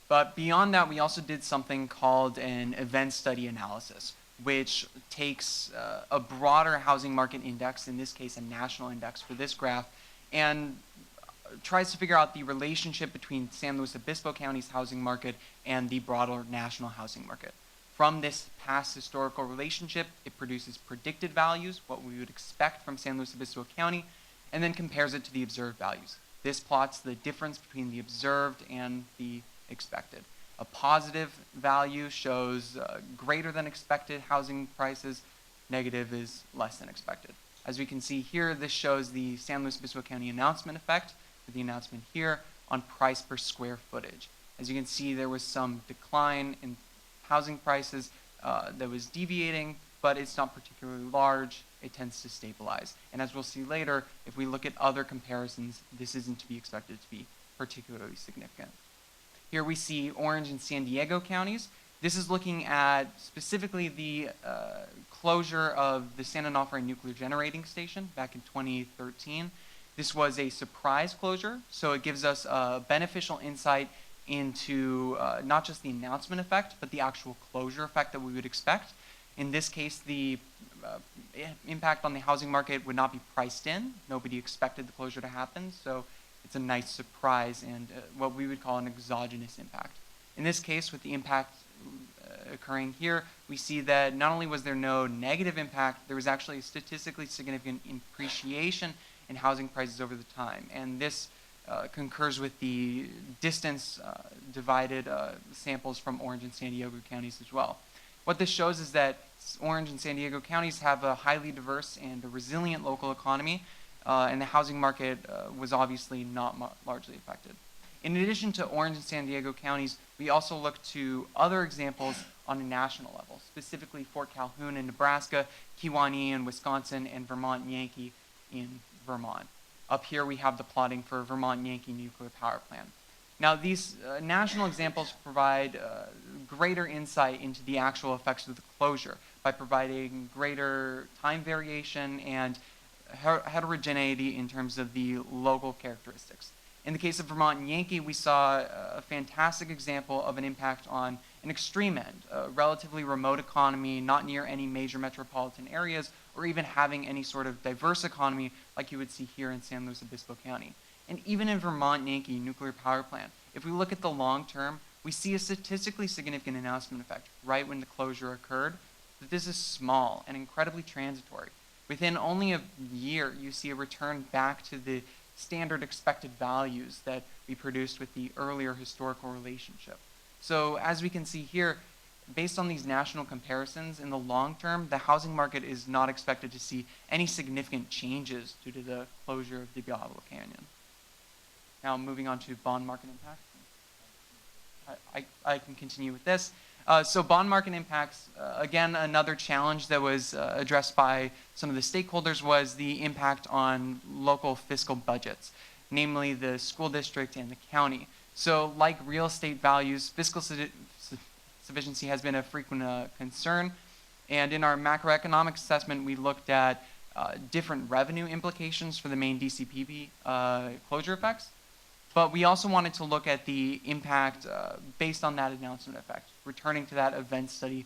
But beyond that, we also did something called an event study analysis, which takes a broader housing market index, in this case a national index for this graph, and tries to figure out the relationship between San Luis Obispo County's housing market and the broader national housing market. From this past historical relationship, it produces predicted values, what we would expect from San Luis Obispo County, and then compares it to the observed values. This plots the difference between the observed and the expected. A positive value shows greater than expected housing prices. Negative is less than expected. As we can see here, this shows the San Luis Obispo County announcement effect, with the announcement here, on price per square footage. As you can see, there was some decline in housing prices that was deviating, but it's not particularly large. It tends to stabilize. And as we'll see later, if we look at other comparisons, this isn't to be expected to be particularly significant. Here we see Orange and San Diego counties. This is looking at specifically the closure of the San Onofre nuclear generating station back in 2013. This was a surprise closure, so it gives us a beneficial insight into not just the announcement effect, but the actual closure effect that we would expect. In this case, the impact on the housing market would not be priced in. Nobody expected the closure to happen, so it's a nice surprise and what we would call an exogenous impact. In this case, with the impact occurring here, we see that not only was there no negative impact, there was actually a statistically significant appreciation in housing prices over the time. And this concurs with the distance divided samples from Orange and San Diego counties as well. What this shows is that Orange and San Diego counties have a highly diverse and a resilient local economy, and the housing market was obviously not largely affected. In addition to Orange and San Diego counties, we also look to other examples on a national level, specifically Fort Calhoun in Nebraska, Kewaunee in Wisconsin, and Vermont Yankee in Vermont. Up here we have the plotting for Vermont Yankee nuclear power plant. Now these national examples provide greater insight into the actual effects of the closure by providing greater time variation and heterogeneity in terms of the local characteristics. In the case of Vermont and Yankee, we saw a fantastic example of an impact on an extreme end, a relatively remote economy, not near any major metropolitan areas, or even having any sort of diverse economy like you would see here in San Luis Obispo County. And even in Vermont and Yankee nuclear power plant, if we look at the long term, we see a statistically significant announcement effect right when the closure occurred, but this is small and incredibly transitory. Within only a year, you see a return back to the standard expected values that we produced with the earlier historical relationship. So as we can see here, based on these national comparisons, in the long term, the housing market is not expected to see any significant changes due to the closure of the Diablo Canyon. Now moving on to bond market impact. I can continue with this. So bond market impacts, again, another challenge that was addressed by some of the stakeholders was the impact on local fiscal budgets, namely the school district and the county. So like real estate values, fiscal sufficiency has been a frequent concern. And in our macroeconomics assessment, we looked at different revenue implications for the main DCPP closure effects. But we also wanted to look at the impact based on that announcement effect, returning to that event study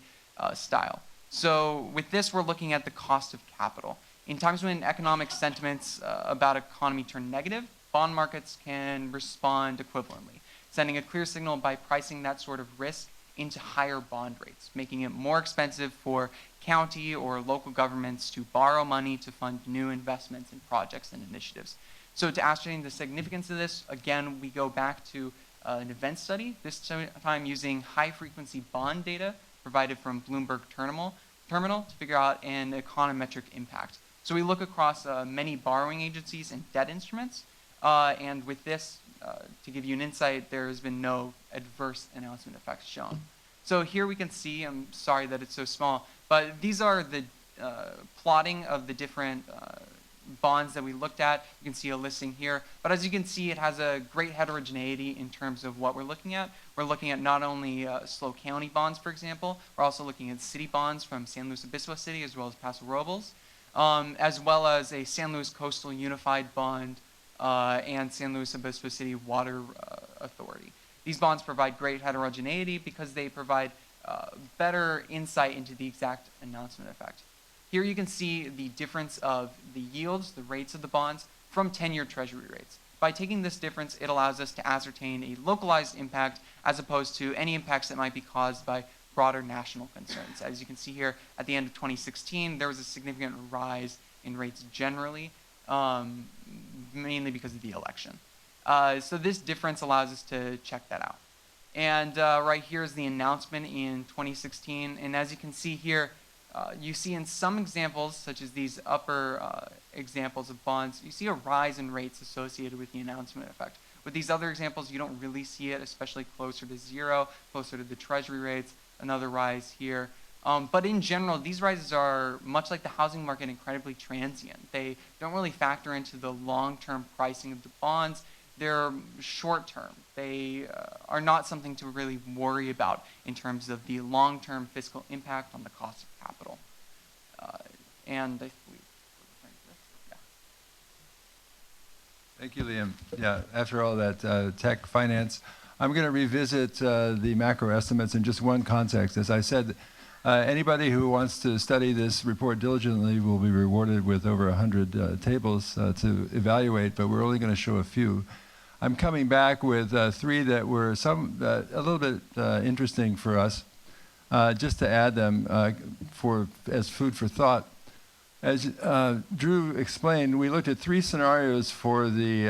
style. So with this, we're looking at the cost of capital. In times when economic sentiments about economy turn negative, bond markets can respond equivalently, sending a clear signal by pricing that sort of risk into higher bond rates, making it more expensive for county or local governments to borrow money to fund new investments in projects and initiatives. So to ascertain the significance of this, again, we go back to an event study, this time using high-frequency bond data provided from Bloomberg Terminal to figure out an econometric impact. So we look across many borrowing agencies and debt instruments, and with this, to give you an insight, there has been no adverse announcement effects shown. So here we can see, I'm sorry that it's so small, but these are the plotting of the different bonds that we looked at. You can see a listing here, but as you can see, it has a great heterogeneity in terms of what we're looking at. We're looking at not only SLO County bonds, for example, we're also looking at city bonds from San Luis Obispo City as well as Paso Robles, as well as a San Luis Coastal Unified Bond and San Luis Obispo City Water Authority. These bonds provide great heterogeneity because they provide better insight into the exact announcement effect. Here you can see the difference of the yields, the rates of the bonds, from 10-year treasury rates. By taking this difference, it allows us to ascertain a localized impact as opposed to any impacts that might be caused by broader national concerns. As you can see here, at the end of 2016, there was a significant rise in rates generally, mainly because of the election. So this difference allows us to check that out. And right here is the announcement in 2016. And as you can see here, you see in some examples, such as these upper examples of bonds, you see a rise in rates associated with the announcement effect. With these other examples, you don't really see it, especially closer to zero, closer to the treasury rates, another rise here. But in general, these rises are, much like the housing market, incredibly transient. They don't really factor into the long-term pricing of the bonds. They're short-term. They are not something to really worry about in terms of the long-term fiscal impact on the cost of capital. And I believe, yeah. Thank you, Liam. Yeah, after all that tech finance, I'm going to revisit the macro estimates in just one context. As I said, anybody who wants to study this report diligently will be rewarded with over 100 tables to evaluate, but we're only going to show a few. I'm coming back with three that were a little bit interesting for us, just to add them as food for thought. As Drew explained, we looked at three scenarios for the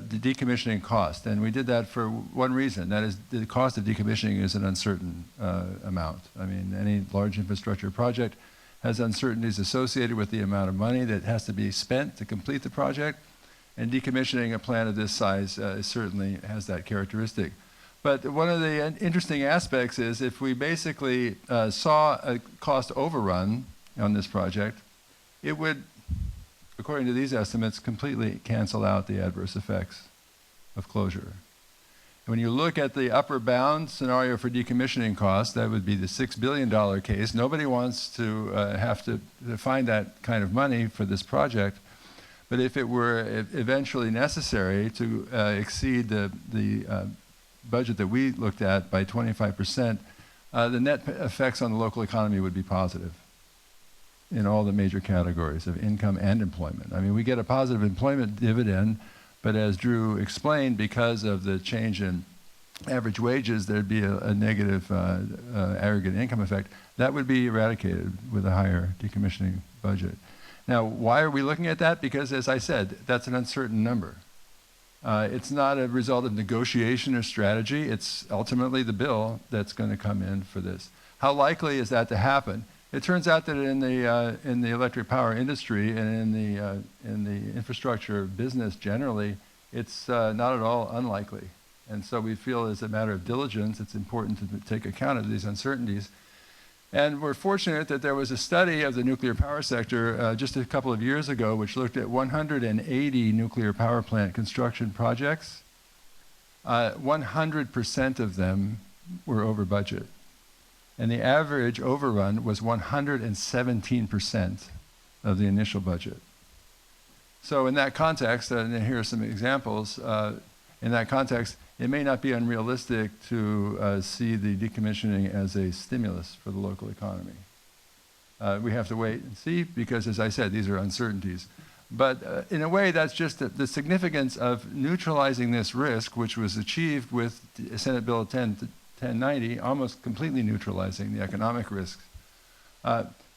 decommissioning cost, and we did that for one reason. That is, the cost of decommissioning is an uncertain amount. I mean, any large infrastructure project has uncertainties associated with the amount of money that has to be spent to complete the project, and decommissioning a plant of this size certainly has that characteristic. But one of the interesting aspects is if we basically saw a cost overrun on this project, it would, according to these estimates, completely cancel out the adverse effects of closure. And when you look at the upper bound scenario for decommissioning costs, that would be the $6 billion case. Nobody wants to have to find that kind of money for this project. But if it were eventually necessary to exceed the budget that we looked at by 25%, the net effects on the local economy would be positive in all the major categories of income and employment. I mean, we get a positive employment dividend, but as Drew explained, because of the change in average wages, there'd be a negative aggregate income effect. That would be eradicated with a higher decommissioning budget. Now, why are we looking at that? Because, as I said, that's an uncertain number. It's not a result of negotiation or strategy. It's ultimately the bill that's going to come in for this. How likely is that to happen? It turns out that in the electric power industry and in the infrastructure business generally, it's not at all unlikely. And so we feel as a matter of diligence, it's important to take account of these uncertainties. And we're fortunate that there was a study of the nuclear power sector just a couple of years ago, which looked at 180 nuclear power plant construction projects. 100% of them were over budget. And the average overrun was 117% of the initial budget. So in that context, and here are some examples, in that context, it may not be unrealistic to see the decommissioning as a stimulus for the local economy. We have to wait and see because, as I said, these are uncertainties. But in a way, that's just the significance of neutralizing this risk, which was achieved with Senate Bill 1090, almost completely neutralizing the economic risks,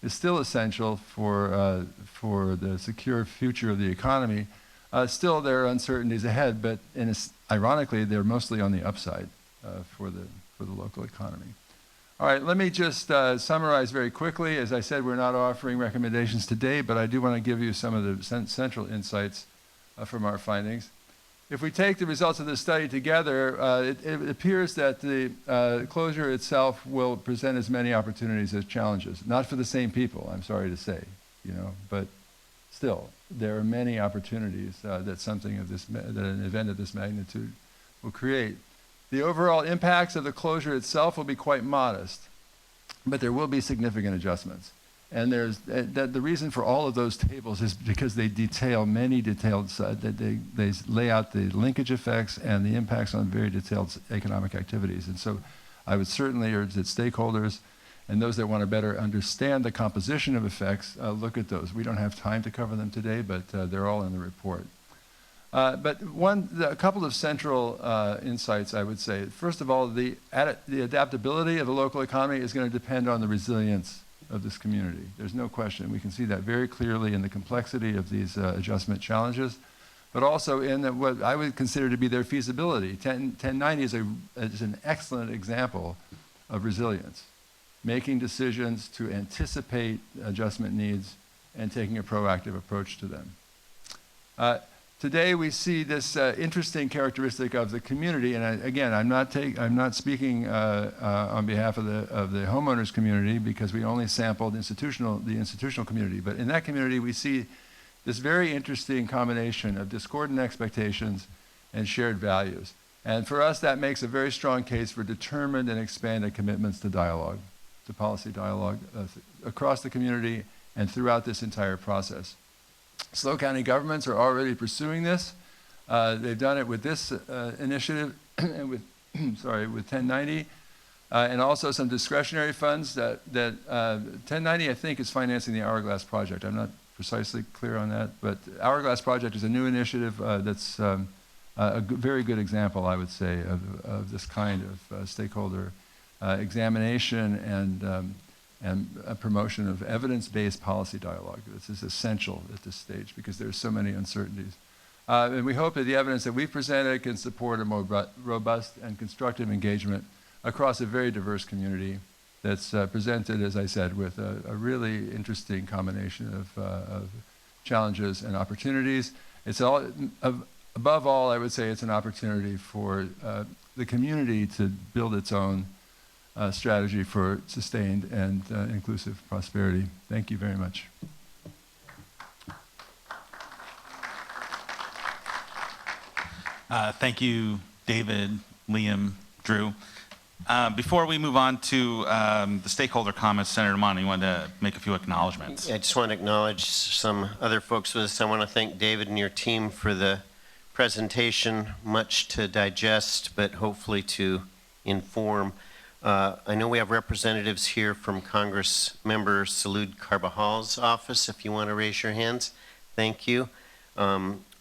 is still essential for the secure future of the economy. Still, there are uncertainties ahead, but ironically, they're mostly on the upside for the local economy. All right, let me just summarize very quickly. As I said, we're not offering recommendations today, but I do want to give you some of the central insights from our findings. If we take the results of this study together, it appears that the closure itself will present as many opportunities as challenges. Not for the same people, I'm sorry to say, but still, there are many opportunities that an event of this magnitude will create. The overall impacts of the closure itself will be quite modest, but there will be significant adjustments. And the reason for all of those tables is because they detail many detailed, they lay out the linkage effects and the impacts on very detailed economic activities. And so I would certainly urge that stakeholders and those that want to better understand the composition of effects, look at those. We don't have time to cover them today, but they're all in the report. But a couple of central insights, I would say. First of all, the adaptability of the local economy is going to depend on the resilience of this community. There's no question. We can see that very clearly in the complexity of these adjustment challenges, but also in what I would consider to be their feasibility. 1090 is an excellent example of resilience. Making decisions to anticipate adjustment needs and taking a proactive approach to them. Today we see this interesting characteristic of the community, and again, I'm not speaking on behalf of the homeowners community because we only sampled the institutional community. But in that community, we see this very interesting combination of discordant expectations and shared values. And for us, that makes a very strong case for determined and expanded commitments to dialogue, to policy dialogue across the community and throughout this entire process. SLO County governments are already pursuing this. They've done it with this initiative and with 1090, and also some discretionary funds that 1090, I think, is financing the Hourglass Project. I'm not precisely clear on that, but Hourglass Project is a new initiative that's a very good example, I would say, of this kind of stakeholder examination and a promotion of evidence-based policy dialogue. This is essential at this stage because there's so many uncertainties. And we hope that the evidence that we've presented can support a more robust and constructive engagement across a very diverse community that's presented, as I said, with a really interesting combination of challenges and opportunities. It's all, above all, I would say it's an opportunity for the community to build its own strategy for sustained and inclusive prosperity. Thank you very much. Thank you, David, Liam, Drew. Before we move on to the stakeholder comments, Senator Monning wanted to make a few acknowledgments. I just want to acknowledge some other folks with us. I want to thank David and your team for the presentation, much to digest, but hopefully to inform. I know we have representatives here from Congress member Salud Carbajal's office, if you want to raise your hands. Thank you.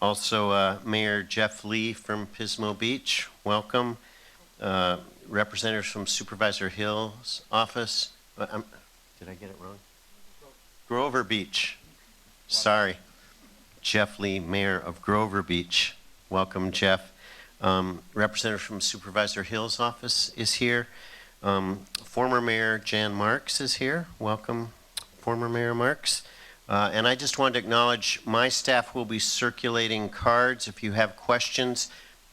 Also, Mayor Jeff Lee from Pismo Beach, welcome. Representatives from Supervisor Hill's office. Did I get it wrong? Grover Beach. Sorry. Jeff Lee, Mayor of Grover Beach. Welcome, Jeff. Representative from Supervisor Hill's office is here. Former Mayor Jan Marks is here. Welcome, former Mayor Marks. And I just wanted to acknowledge my staff will be circulating cards. If you have questions,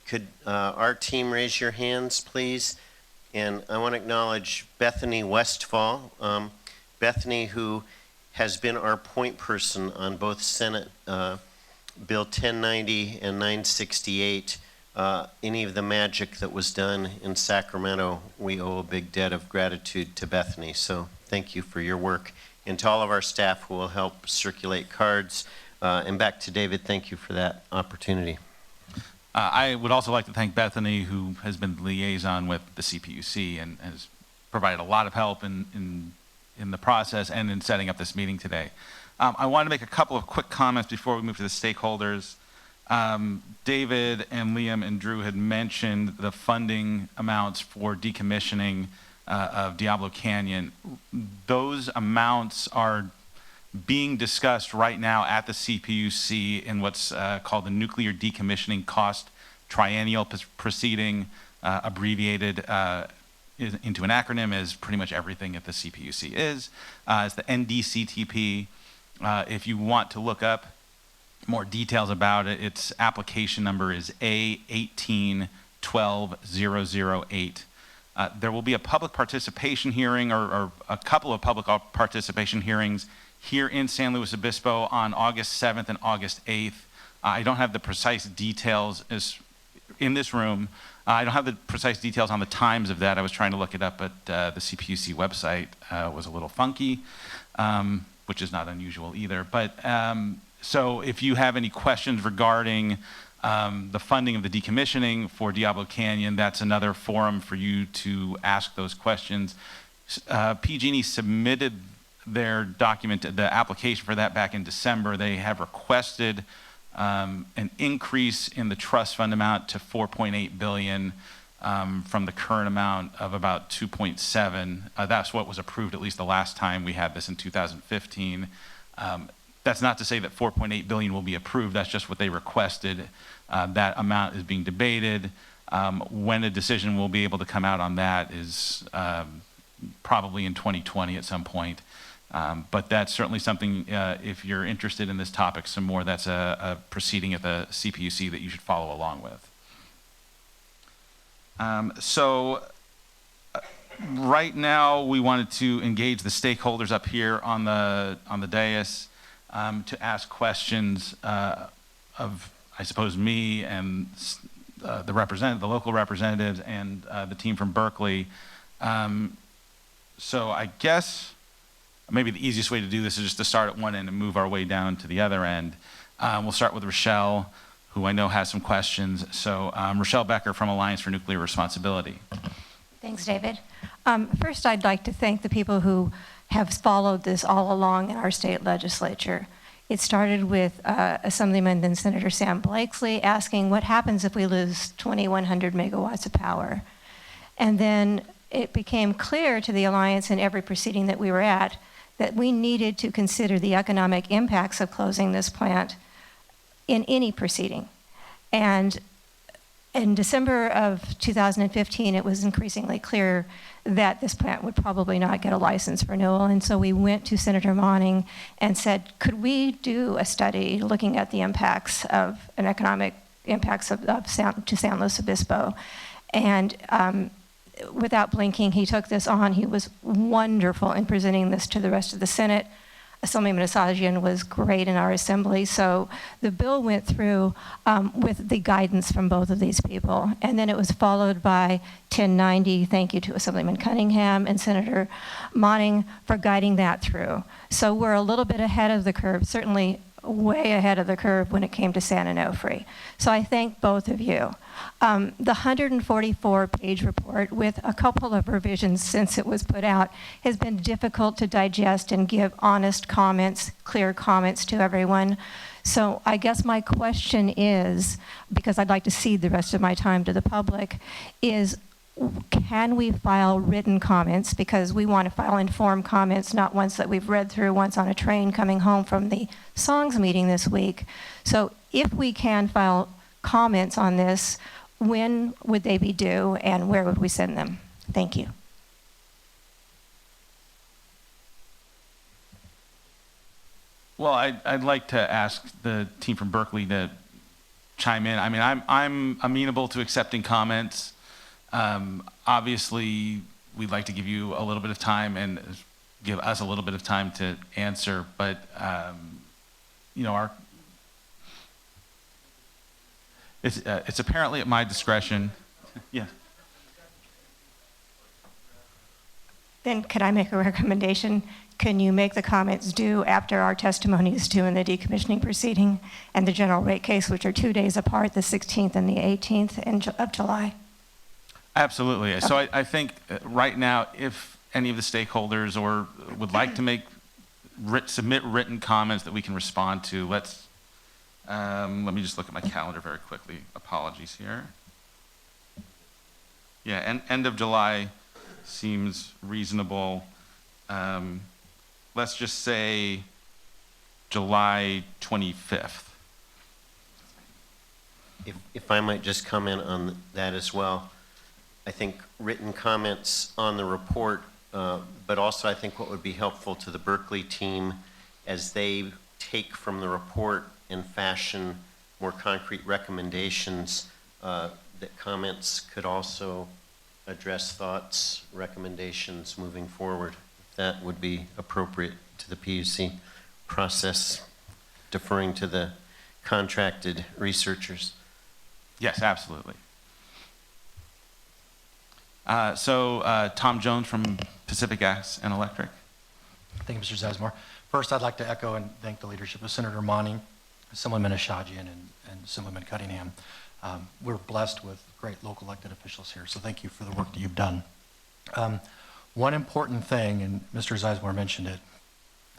could our team raise your hands, please? And I want to acknowledge Bethany Westfall. Bethany, who has been our point person on both Senate Bill 1090 and 968. Any of the magic that was done in Sacramento, we owe a big debt of gratitude to Bethany. So thank you for your work. And to all of our staff who will help circulate cards. And back to David, thank you for that opportunity. I would also like to thank Bethany, who has been the liaison with the CPUC and has provided a lot of help in the process and in setting up this meeting today. I want to make a couple of quick comments before we move to the stakeholders. David and Liam and Drew had mentioned the funding amounts for decommissioning of Diablo Canyon. Those amounts are being discussed right now at the CPUC in what's called the Nuclear Decommissioning Cost Triennial Proceeding, abbreviated into an acronym as pretty much everything at the CPUC is. It's the NDCTP. If you want to look up more details about it, its application number is A1812008. There will be a public participation hearing or a couple of public participation hearings here in San Luis Obispo on August 7th and August 8th. I don't have the precise details in this room. I don't have the precise details on the times of that. I was trying to look it up, but the CPUC website was a little funky, which is not unusual either. But so if you have any questions regarding the funding of the decommissioning for Diablo Canyon, that's another forum for you to ask those questions. PG&E submitted their document, the application for that back in December. They have requested an increase in the trust fund amount to $4.8 billion from the current amount of about 2.7. That's what was approved at least the last time we had this in 2015. That's not to say that 4.8 billion will be approved. That's just what they requested. That amount is being debated. When a decision will be able to come out on that is probably in 2020 at some point. But that's certainly something, if you're interested in this topic some more, that's a proceeding at the CPUC that you should follow along with. Right now, we wanted to engage the stakeholders up here on the dais to ask questions of, I suppose, me and the local representatives and the team from Berkeley. So I guess maybe the easiest way to do this is just to start at one end and move our way down to the other end. We'll start with Rochelle, who I know has some questions. So Rochelle Becker from Alliance for Nuclear Responsibility. Thanks, David. First, I'd like to thank the people who have followed this all along in our state legislature. It started with Assemblyman and Senator Sam Blakeslee asking what happens if we lose 2,100 megawatts of power. And then it became clear to the Alliance in every proceeding that we were at that we needed to consider the economic impacts of closing this plant in any proceeding. And in December of 2015, it was increasingly clear that this plant would probably not get a license renewal. And so we went to Senator Monning and said, could we do a study looking at the impacts of an economic impacts to San Luis Obispo? And without blinking, he took this on. He was wonderful in presenting this to the rest of the Senate. Assemblyman Asajian was great in our assembly. So the bill went through with the guidance from both of these people. And then it was followed by 1090. Thank you to Assemblyman Cunningham and Senator Monning for guiding that through. So we're a little bit ahead of the curve, certainly way ahead of the curve when it came to San Onofre. So I thank both of you. The 144-page report with a couple of revisions since it was put out has been difficult to digest and give honest comments, clear comments to everyone. So I guess my question is, because I'd like to cede the rest of my time to the public, is can we file written comments? Because we want to file informed comments, not ones that we've read through once on a train coming home from the songs meeting this week. So if we can file comments on this, when would they be due and where would we send them? Thank you. Well, I'd like to ask the team from Berkeley to chime in. I mean, I'm amenable to accepting comments. Obviously, we'd like to give you a little bit of time and give us a little bit of time to answer, but you know, it's apparently at my discretion. Yeah. Then could I make a recommendation? Can you make the comments due after our testimony is due in the decommissioning proceeding and the general rate case, which are 2 days apart, the 16th and the 18th of July? Absolutely. So I think right now, if any of the stakeholders or would like to make submit written comments that we can respond to, let me just look at my calendar very quickly. Apologies here. Yeah, end of July seems reasonable. Let's just say July 25th. If I might just comment on that as well. I think written comments on the report, but also I think what would be helpful to the Berkeley team as they take from the report and fashion more concrete recommendations, that comments could also address thoughts, recommendations moving forward. If that would be appropriate to the PUC process, deferring to the contracted researchers. Yes, absolutely. Tom Jones from Pacific Gas and Electric. Thank you, Mr. Sizemore. First, I'd like to echo and thank the leadership of Senator Monning, Assemblyman Ashajian, and Assemblyman Cunningham. We're blessed with great local elected officials here, so thank you for the work that you've done. One important thing, and Mr. Sizemore mentioned it,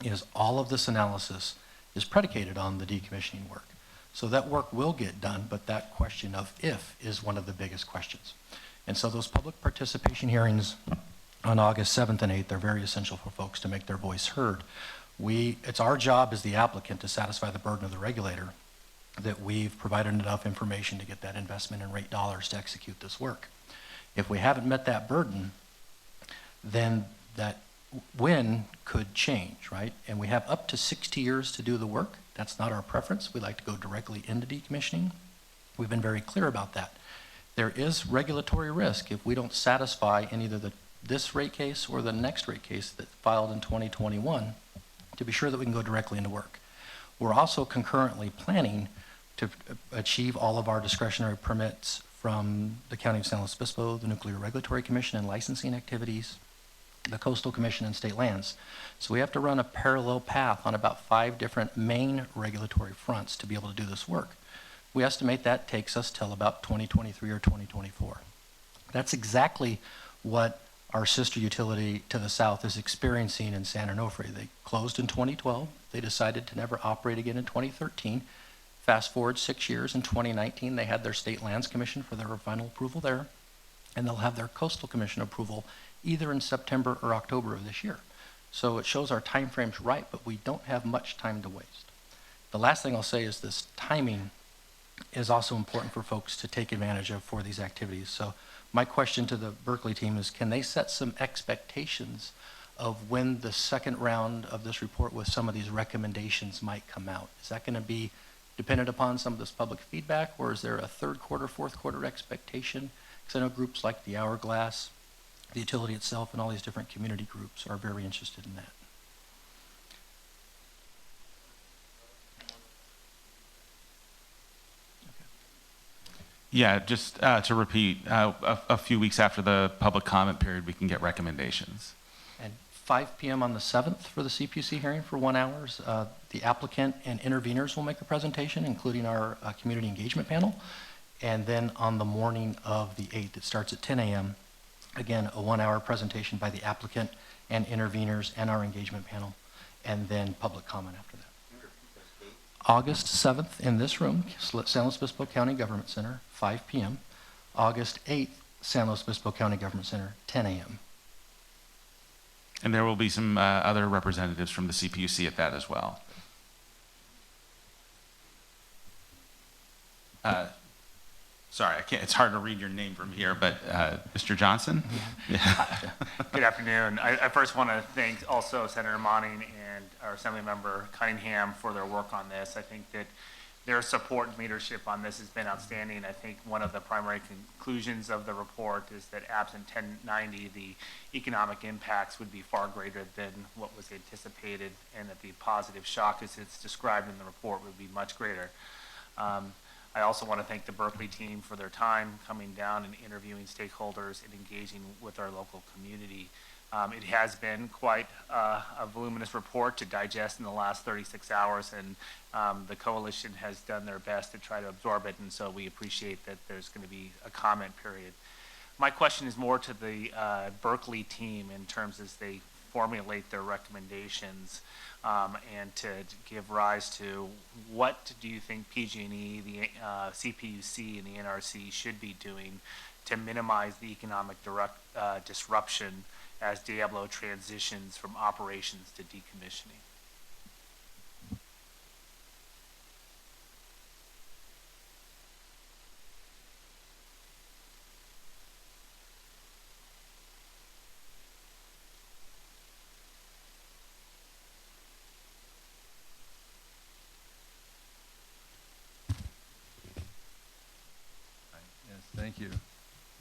is all of this analysis is predicated on the decommissioning work. So that work will get done, but that question of if is one of the biggest questions. And so those public participation hearings on August 7th and 8th are very essential for folks to make their voice heard. It's our job as the applicant to satisfy the burden of the regulator that we've provided enough information to get that investment in rate dollars to execute this work. If we haven't met that burden, then that when could change, right? And we have up to 60 years to do the work. That's not our preference. We like to go directly into decommissioning. We've been very clear about that. There is regulatory risk if we don't satisfy in either this rate case or the next rate case that filed in 2021 to be sure that we can go directly into work. We're also concurrently planning to achieve all of our discretionary permits from the County of San Luis Obispo, the Nuclear Regulatory Commission and licensing activities, the Coastal Commission and state lands. So we have to run a parallel path on about 5 different main regulatory fronts to be able to do this work. We estimate that takes us till about 2023 or 2024. That's exactly what our sister utility to the south is experiencing in San Onofre. They closed in 2012. They decided to never operate again in 2013. Fast forward 6 years, in 2019, they had their State Lands Commission for their final approval there, and they'll have their Coastal Commission approval either in September or October of this year. So it shows our time frame's right, but we don't have much time to waste. The last thing I'll say is this timing is also important for folks to take advantage of for these activities. So my question to the Berkeley team is, can they set some expectations of when the second round of this report with some of these recommendations might come out? Is that going to be dependent upon some of this public feedback, or is there a third quarter, fourth quarter expectation? Because I know groups like the Hourglass, the utility itself, and all these different community groups are very interested in that. Yeah, just to repeat, a few weeks after the public comment period, we can get recommendations. And 5 p.m. on the 7th for the CPUC hearing for 1 hour. The applicant and interveners will make a presentation, including our community engagement panel. And then on the morning of the 8th, it starts at 10 a.m. Again, a 1 hour presentation by the applicant and interveners and our engagement panel, and then public comment after that. August 7th in this room, San Luis Obispo County Government Center, 5 p.m. August 8th, San Luis Obispo County Government Center, 10 a.m. And there will be some other representatives from the CPUC at that as well. Sorry, I can't, it's hard to read your name from here, but Mr. Johnson? Good afternoon. I first want to thank also Senator Monning and our Assemblymember Cunningham for their work on this. I think that their support and leadership on this has been outstanding. I think one of the primary conclusions of the report is that absent 1090, the economic impacts would be far greater than what was anticipated, and that the positive shock as it's described in the report would be much greater. I also want to thank the Berkeley team for their time coming down and interviewing stakeholders and engaging with our local community. It has been quite a voluminous report to digest in the last 36 hours, and the coalition has done their best to try to absorb it, and so we appreciate that there's going to be a comment period. My question is more to the Berkeley team in terms as they formulate their recommendations and to give rise to what do you think PG&E, the CPUC, and the NRC should be doing to minimize the economic disruption as Diablo transitions from operations to decommissioning? Thank you.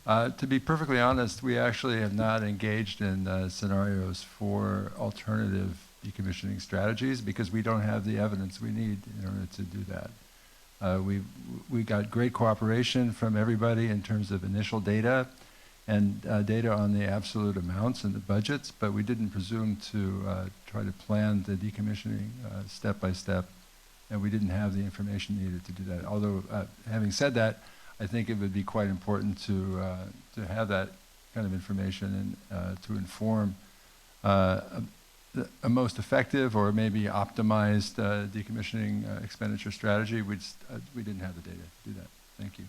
To be perfectly honest, we actually have not engaged in scenarios for alternative decommissioning strategies because we don't have the evidence we need in order to do that. We got great cooperation from everybody in terms of initial data and data on the absolute amounts and the budgets, but we didn't presume to try to plan the decommissioning step by step, and we didn't have the information needed to do that. Although, having said that, I think it would be quite important to have that kind of information and to inform a most effective or maybe optimized decommissioning expenditure strategy. We didn't have the data to do that. Thank you.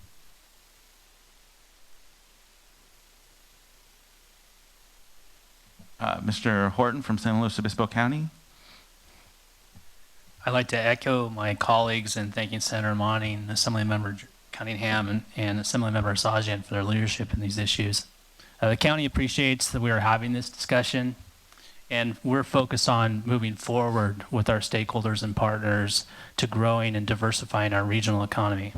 Mr. Horton from San Luis Obispo County. I'd like to echo my colleagues in thanking Senator Monning, Assemblymember Cunningham, and Assemblymember Sajian for their leadership in these issues. The county appreciates that we are having this discussion, and we're focused on moving forward with our stakeholders and partners to growing and diversifying our regional economy.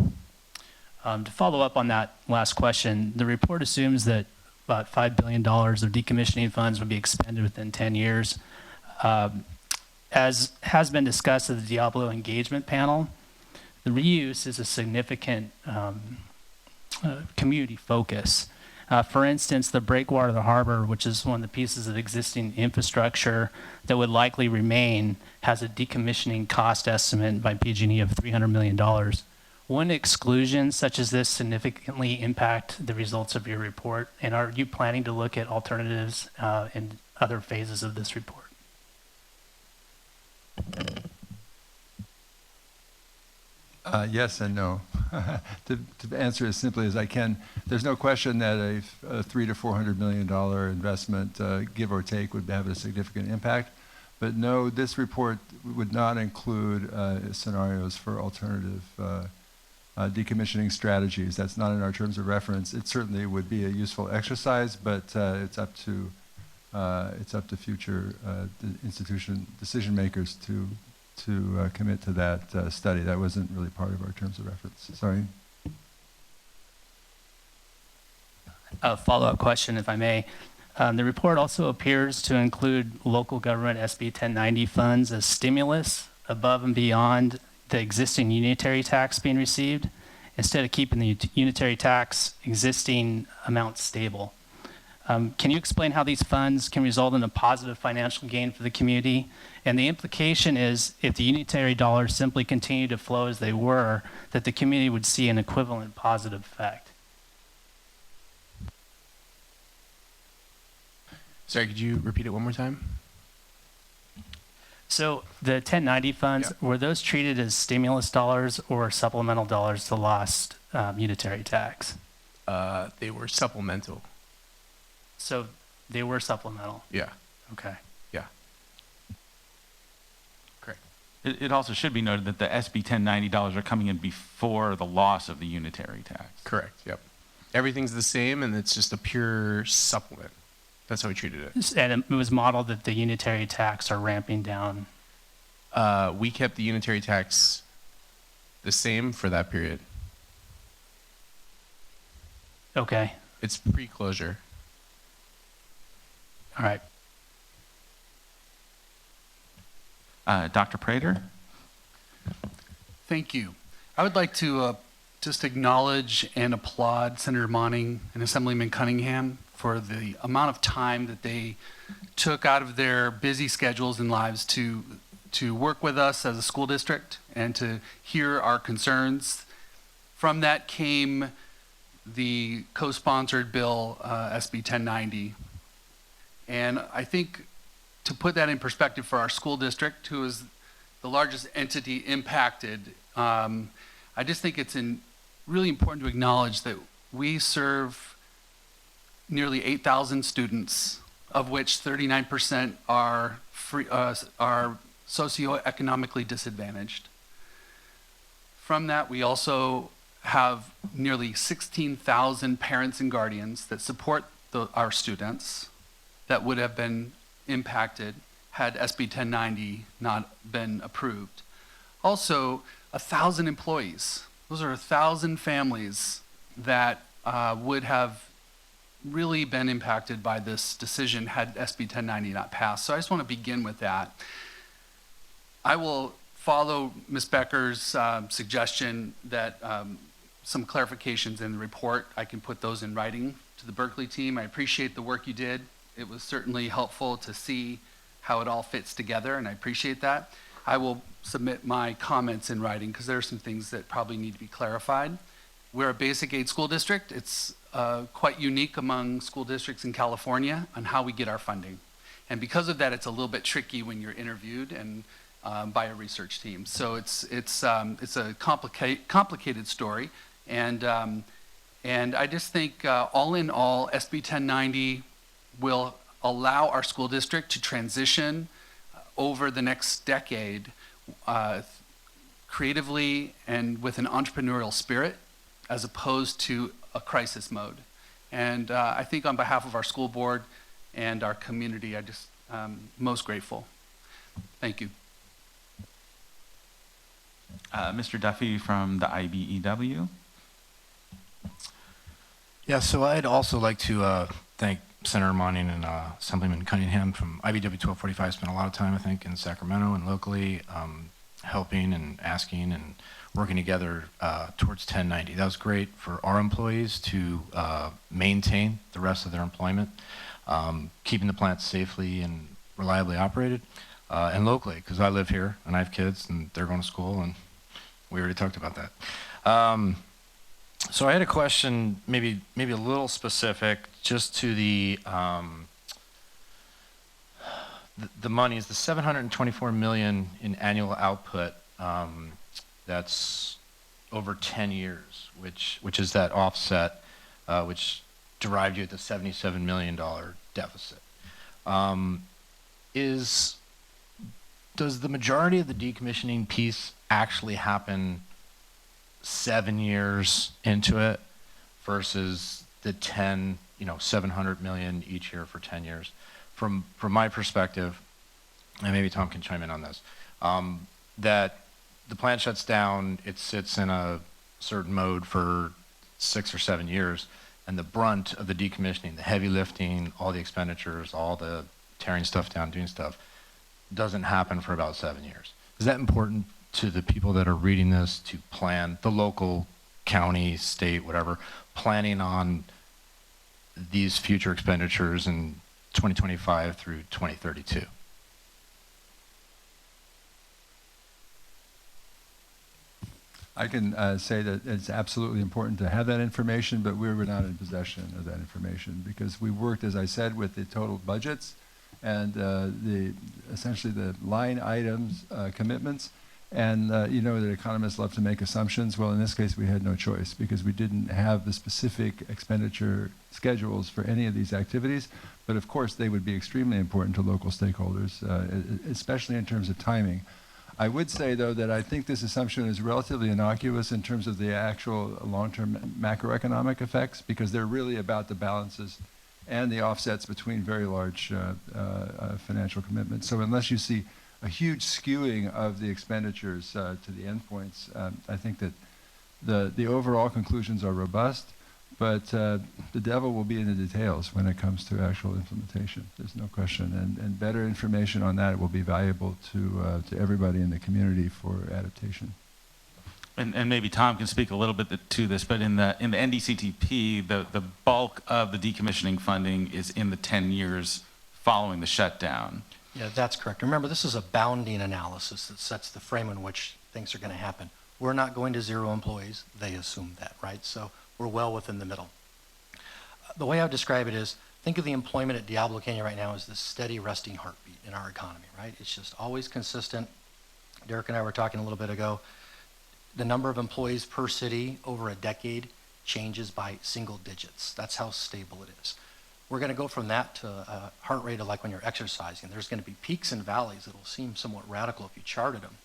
To follow up on that last question, the report assumes that about $5 billion of decommissioning funds will be expended within 10 years. As has been discussed at the Diablo engagement panel, the reuse is a significant community focus. For instance, the breakwater of the harbor, which is one of the pieces of existing infrastructure that would likely remain, has a decommissioning cost estimate by PG&E of $300 million. Wouldn't exclusions such as this significantly impact the results of your report? And are you planning to look at alternatives in other phases of this report? Yes and no. To answer as simply as I can, there's no question that a $300 to $400 million investment, give or take, would have a significant impact. But no, this report would not include scenarios for alternative decommissioning strategies. That's not in our terms of reference. It certainly would be a useful exercise, but it's up to future institution decision makers to commit to that study. That wasn't really part of our terms of reference. Sorry. A follow-up question, if I may. The report also appears to include local government SB 1090 funds as stimulus above and beyond the existing unitary tax being received. instead of keeping the unitary tax existing amount stable. Can you explain how these funds can result in a positive financial gain for the community? And the implication is if the unitary dollars simply continue to flow as they were, that the community would see an equivalent positive effect. Sorry, could you repeat it one more time? So the 1090 funds, were those treated as stimulus dollars or supplemental dollars to lost unitary tax? They were supplemental. So they were supplemental. Yeah. Okay. Yeah. Correct. It also should be noted that the SB 1090 dollars are coming in before the loss of the unitary tax. Correct. Yep. Everything's the same, and it's just a pure supplement. That's how we treated it. And it was modeled that the unitary tax are ramping down. We kept the unitary tax the same for that period. Okay. It's pre-closure. All right. Dr. Prater? Thank you. I would like to just acknowledge and applaud Senator Monning and Assemblyman Cunningham for the amount of time that they took out of their busy schedules and lives to work with us as a school district and to hear our concerns. From that came the co-sponsored bill, SB 1090. And I think to put that in perspective for our school district, who is the largest entity impacted, I just think it's really important to acknowledge that we serve nearly 8,000 students, of which 39% are socioeconomically disadvantaged. From that, we also have nearly 16,000 parents and guardians that support our students that would have been impacted had SB 1090 not been approved. Also, 1,000 employees. Those are 1,000 families that would have really been impacted by this decision had SB 1090 not passed. So I just want to begin with that. I will follow Ms. Becker's suggestion that some clarifications in the report, I can put those in writing to the Berkeley team. I appreciate the work you did. It was certainly helpful to see how it all fits together, and I appreciate that. I will submit my comments in writing because there are some things that probably need to be clarified. We're a basic aid school district. It's quite unique among school districts in California on how we get our funding. And because of that, it's a little bit tricky when you're interviewed and by a research team. So it's a complicated story. And I just think all in all, SB 1090 will allow our school district to transition over the next decade creatively and with an entrepreneurial spirit as opposed to a crisis mode. And I think on behalf of our school board and our community, I just most grateful. Thank you. Mr. Duffy from the IBEW. Yeah, so I'd also like to thank Senator Monning and Assemblyman Cunningham from IBEW 1245. Spent a lot of time, I think, in Sacramento and locally helping and asking and working together towards 1090. That was great for our employees to maintain the rest of their employment, keeping the plant safely and reliably operated, and locally, because I live here and I have kids and they're going to school, and we already talked about that. So I had a question, maybe a little specific, just to the monies, the $724 million in annual output. That's over 10 years, which is that offset, which derived you at the $77 million deficit. Does the majority of the decommissioning piece actually happen 7 years into it versus the 700 million each year for 10 years? From my perspective, and maybe Tom can chime in on this, that the plant shuts down, it sits in a certain mode for 6 or 7 years, and the brunt of the decommissioning, the heavy lifting, all the expenditures, all the tearing stuff down, doing stuff, doesn't happen for about 7 years. Is that important to the people that are reading this to plan, the local county, state, whatever, planning on these future expenditures in 2025 through 2032? I can say that it's absolutely important to have that information, but we were not in possession of that information because we worked, as I said, with the total budgets and essentially the line items commitments. And you know that economists love to make assumptions. Well, in this case, we had no choice because we didn't have the specific expenditure schedules for any of these activities. But of course, they would be extremely important to local stakeholders, especially in terms of timing. I would say, though, that I think this assumption is relatively innocuous in terms of the actual long-term macroeconomic effects, because they're really about the balances and the offsets between very large financial commitments. So unless you see a huge skewing of the expenditures to the endpoints, I think that the overall conclusions are robust, but the devil will be in the details when it comes to actual implementation. There's no question, and better information on that will be valuable to everybody in the community for adaptation. And maybe Tom can speak a little bit to this, but in the NDCTP, the bulk of the decommissioning funding is in the 10 years following the shutdown. Yeah, that's correct. Remember, this is a bounding analysis that sets the frame in which things are going to happen. We're not going to 0 employees. They assume that, right? So we're well within the middle. The way I would describe it is, think of the employment at Diablo Canyon right now as this steady resting heartbeat in our economy, right? It's just always consistent. Derek and I were talking a little bit ago. The number of employees per city over a decade changes by single digits. That's how stable it is. We're going to go from that to a heart rate of like when you're exercising. There's going to be peaks and valleys that will seem somewhat radical if you charted them.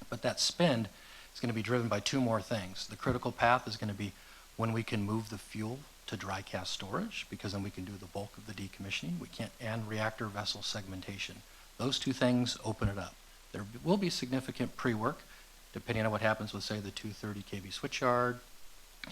But that spend is going to be driven by 2 more things. The critical path is going to be when we can move the fuel to dry cast storage, because then we can do the bulk of the decommissioning. We can't, and reactor vessel segmentation. Those 2 things open it up. There will be significant pre-work, depending on what happens with, say, the 230 kV switch yard.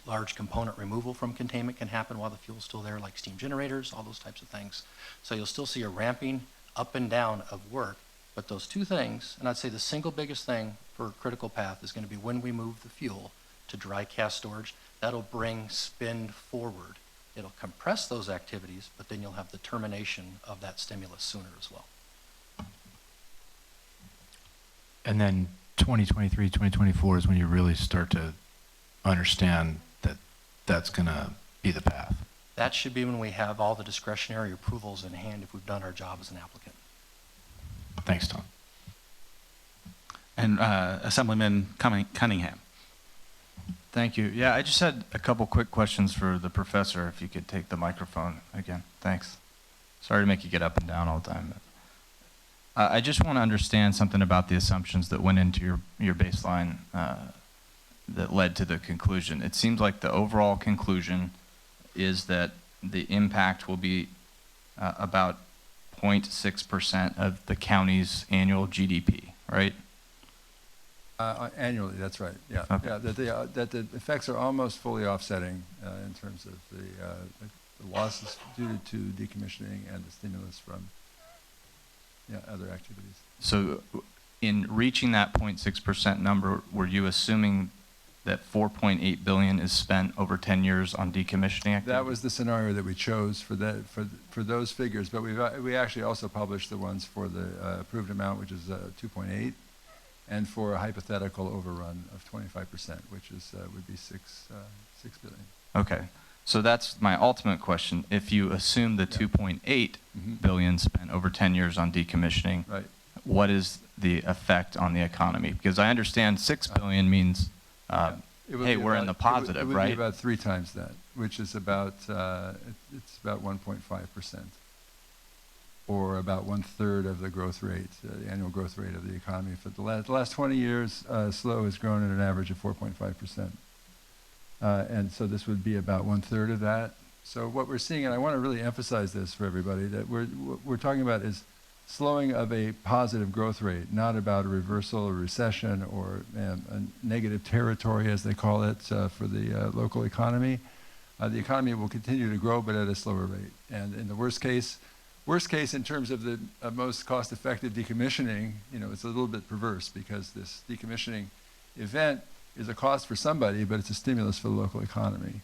Large component removal from containment can happen while the fuel's still there, like steam generators, all those types of things. So you'll still see a ramping up and down of work, but those 2 things, and I'd say the single biggest thing for critical path is going to be when we move the fuel to dry cast storage. That'll bring spend forward. It'll compress those activities, but then you'll have the termination of that stimulus sooner as well. And then 2023, 2024 is when you really start to understand that that's going to be the path. That should be when we have all the discretionary approvals in hand if we've done our job as an applicant. Thanks, Tom. And Assemblyman Cunningham. Thank you. Yeah, I just had a couple quick questions for the professor, if you could take the microphone again. Thanks. Sorry to make you get up and down all the time. I just want to understand something about the assumptions that went into your baseline that led to the conclusion. It seems like the overall conclusion is that the impact will be about 0.6% of the county's annual GDP, right? Annually, that's right. Yeah, Okay. yeah. That the effects are almost fully offsetting in terms of the losses due to decommissioning and the stimulus from other activities. So, in reaching that 0.6% number, were you assuming that 4.8 billion is spent over 10 years on decommissioning activity? That was the scenario that we chose for those figures, but we actually also published the ones for the approved amount, which is 2.8, and for a hypothetical overrun of 25%, which is would be 6 billion. Okay, so that's my ultimate question. If you assume the 2.8 billion spent over 10 years on decommissioning, right, what is the effect on the economy? Because I understand 6 billion means hey, we're in the positive, it would right? be about 3 times that, which is about it's about 1.5%, or about 1/3 of the growth rate, the annual growth rate of the economy. For the last 20 years, SLO has grown at an average of 4.5%, and so this would be about 1/3 of that. So what we're seeing, and I want to really emphasize this for everybody, that what we're talking about is slowing of a positive growth rate, not about a reversal or recession or a negative territory, as they call it, for the local economy. The economy will continue to grow, but at a slower rate. And in the worst case in terms of the most cost-effective decommissioning, it's a little bit perverse because this decommissioning event is a cost for somebody, but it's a stimulus for the local economy.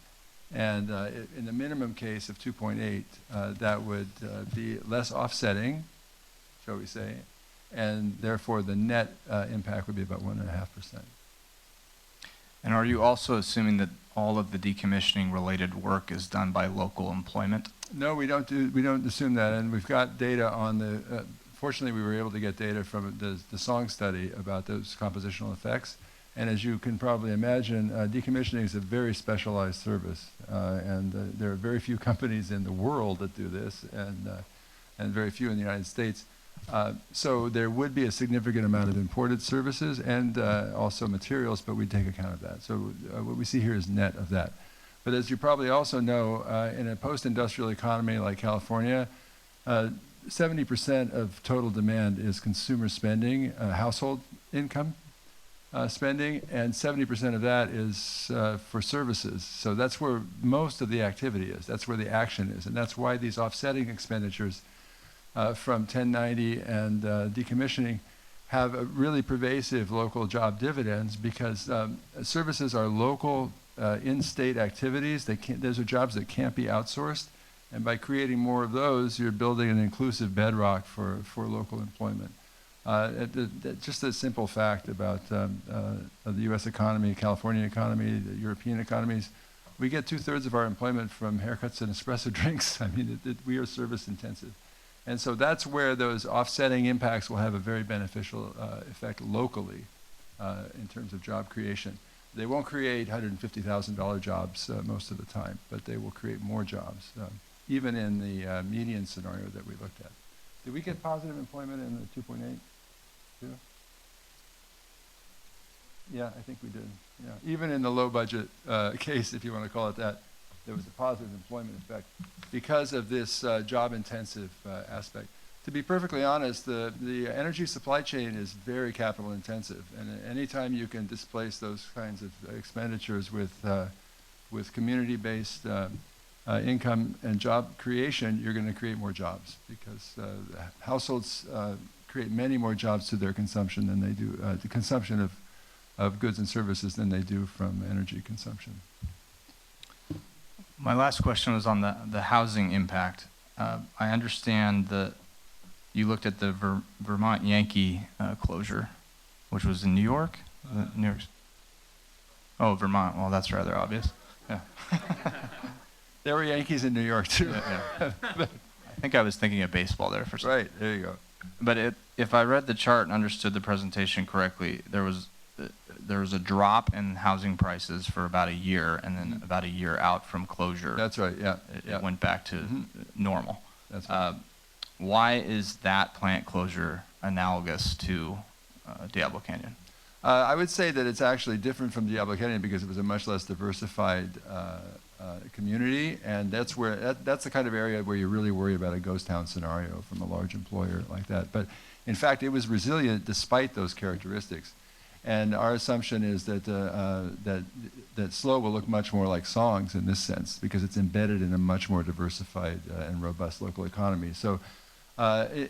And in the minimum case of 2.8, that would be less offsetting, shall we say, and therefore the net impact would be about 1.5%. And are you also assuming that all of the decommissioning related work is done by local employment? No, we don't assume that, and we've got data on the. Fortunately, we were able to get data from the Song study about those compositional effects. And as you can probably imagine, decommissioning is a very specialized service, and there are very few companies in the world that do this, and very few in the United States. So there would be a significant amount of imported services and also materials, but we take account of that. So what we see here is net of that. But as you probably also know, in a post-industrial economy like California, 70% of total demand is consumer spending, household income spending, and 70% of that is for services. So that's where most of the activity is. That's where the action is. And that's why these offsetting expenditures from 1090 and decommissioning have a really pervasive local job dividends, because services are local in-state activities. Those are jobs that can't be outsourced. And by creating more of those, you're building an inclusive bedrock for local employment. Just a simple fact about the U.S. economy, California economy, the European economies, we get 2/3 of our employment from haircuts and espresso drinks. I mean, we are service intensive. And so that's where those offsetting impacts will have a very beneficial effect locally in terms of job creation. They won't create $150,000 jobs most of the time, but they will create more jobs, even in the median scenario that we looked at. Did we get positive employment in the 2.8 too? Yeah, I think we did. Yeah, even in the low budget case, if you want to call it that, there was a positive employment effect because of this job intensive aspect. To be perfectly honest, the energy supply chain is very capital intensive, and anytime you can displace those kinds of expenditures with community-based income and job creation, you're going to create more jobs, because households create many more jobs through their consumption than they do the consumption of goods and services than they do from energy consumption. My last question was on the housing impact. I understand that you looked at the Vermont Yankee closure, which was in New York? New York. Oh, Vermont. Well, that's rather obvious. Yeah. There were Yankees in New York too. Yeah. I think I was thinking of baseball there for some. Right, there you go. But if I read the chart and understood the presentation correctly, there was a drop in housing prices for about a year, and then about a year out from closure. That's right, yeah. It went back to normal. That's right. Why is that plant closure analogous to Diablo Canyon? I would say that it's actually different from Diablo Canyon because it was a much less diversified community, and that's the kind of area where you really worry about a ghost town scenario from a large employer like that. But in fact, it was resilient despite those characteristics. And our assumption is that that SLO will look much more like Songs in this sense, because it's embedded in a much more diversified and robust local economy. So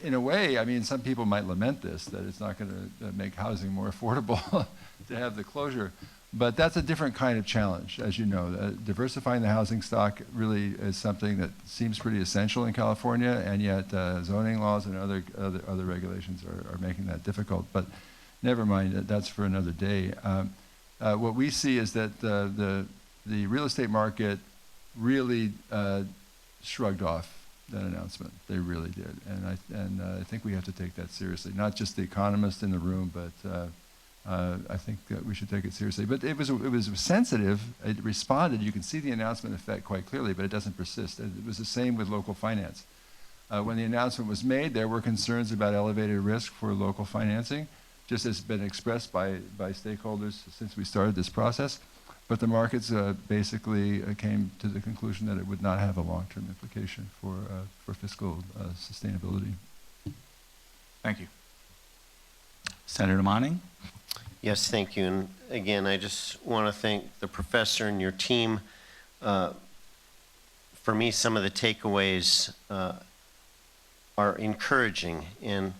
in a way, I mean, some people might lament this, that it's not going to make housing more affordable to have the closure. But that's a different kind of challenge, as you know. Diversifying the housing stock really is something that seems pretty essential in California, and yet zoning laws and other regulations are making that difficult. But never mind, that's for another day. What we see is that the real estate market really shrugged off that announcement. They really did, and I think we have to take that seriously. Not just the economists in the room, but I think that we should take it seriously. But it was sensitive. It responded. You can see the announcement effect quite clearly, but it doesn't persist. It was the same with local finance. When the announcement was made, there were concerns about elevated risk for local financing, just as been expressed by stakeholders since we started this process. But the markets basically came to the conclusion that it would not have a long-term implication for fiscal sustainability. Thank you. Senator Monning? Yes, thank you. And again, I just want to thank the professor and your team. For me, some of the takeaways are encouraging. And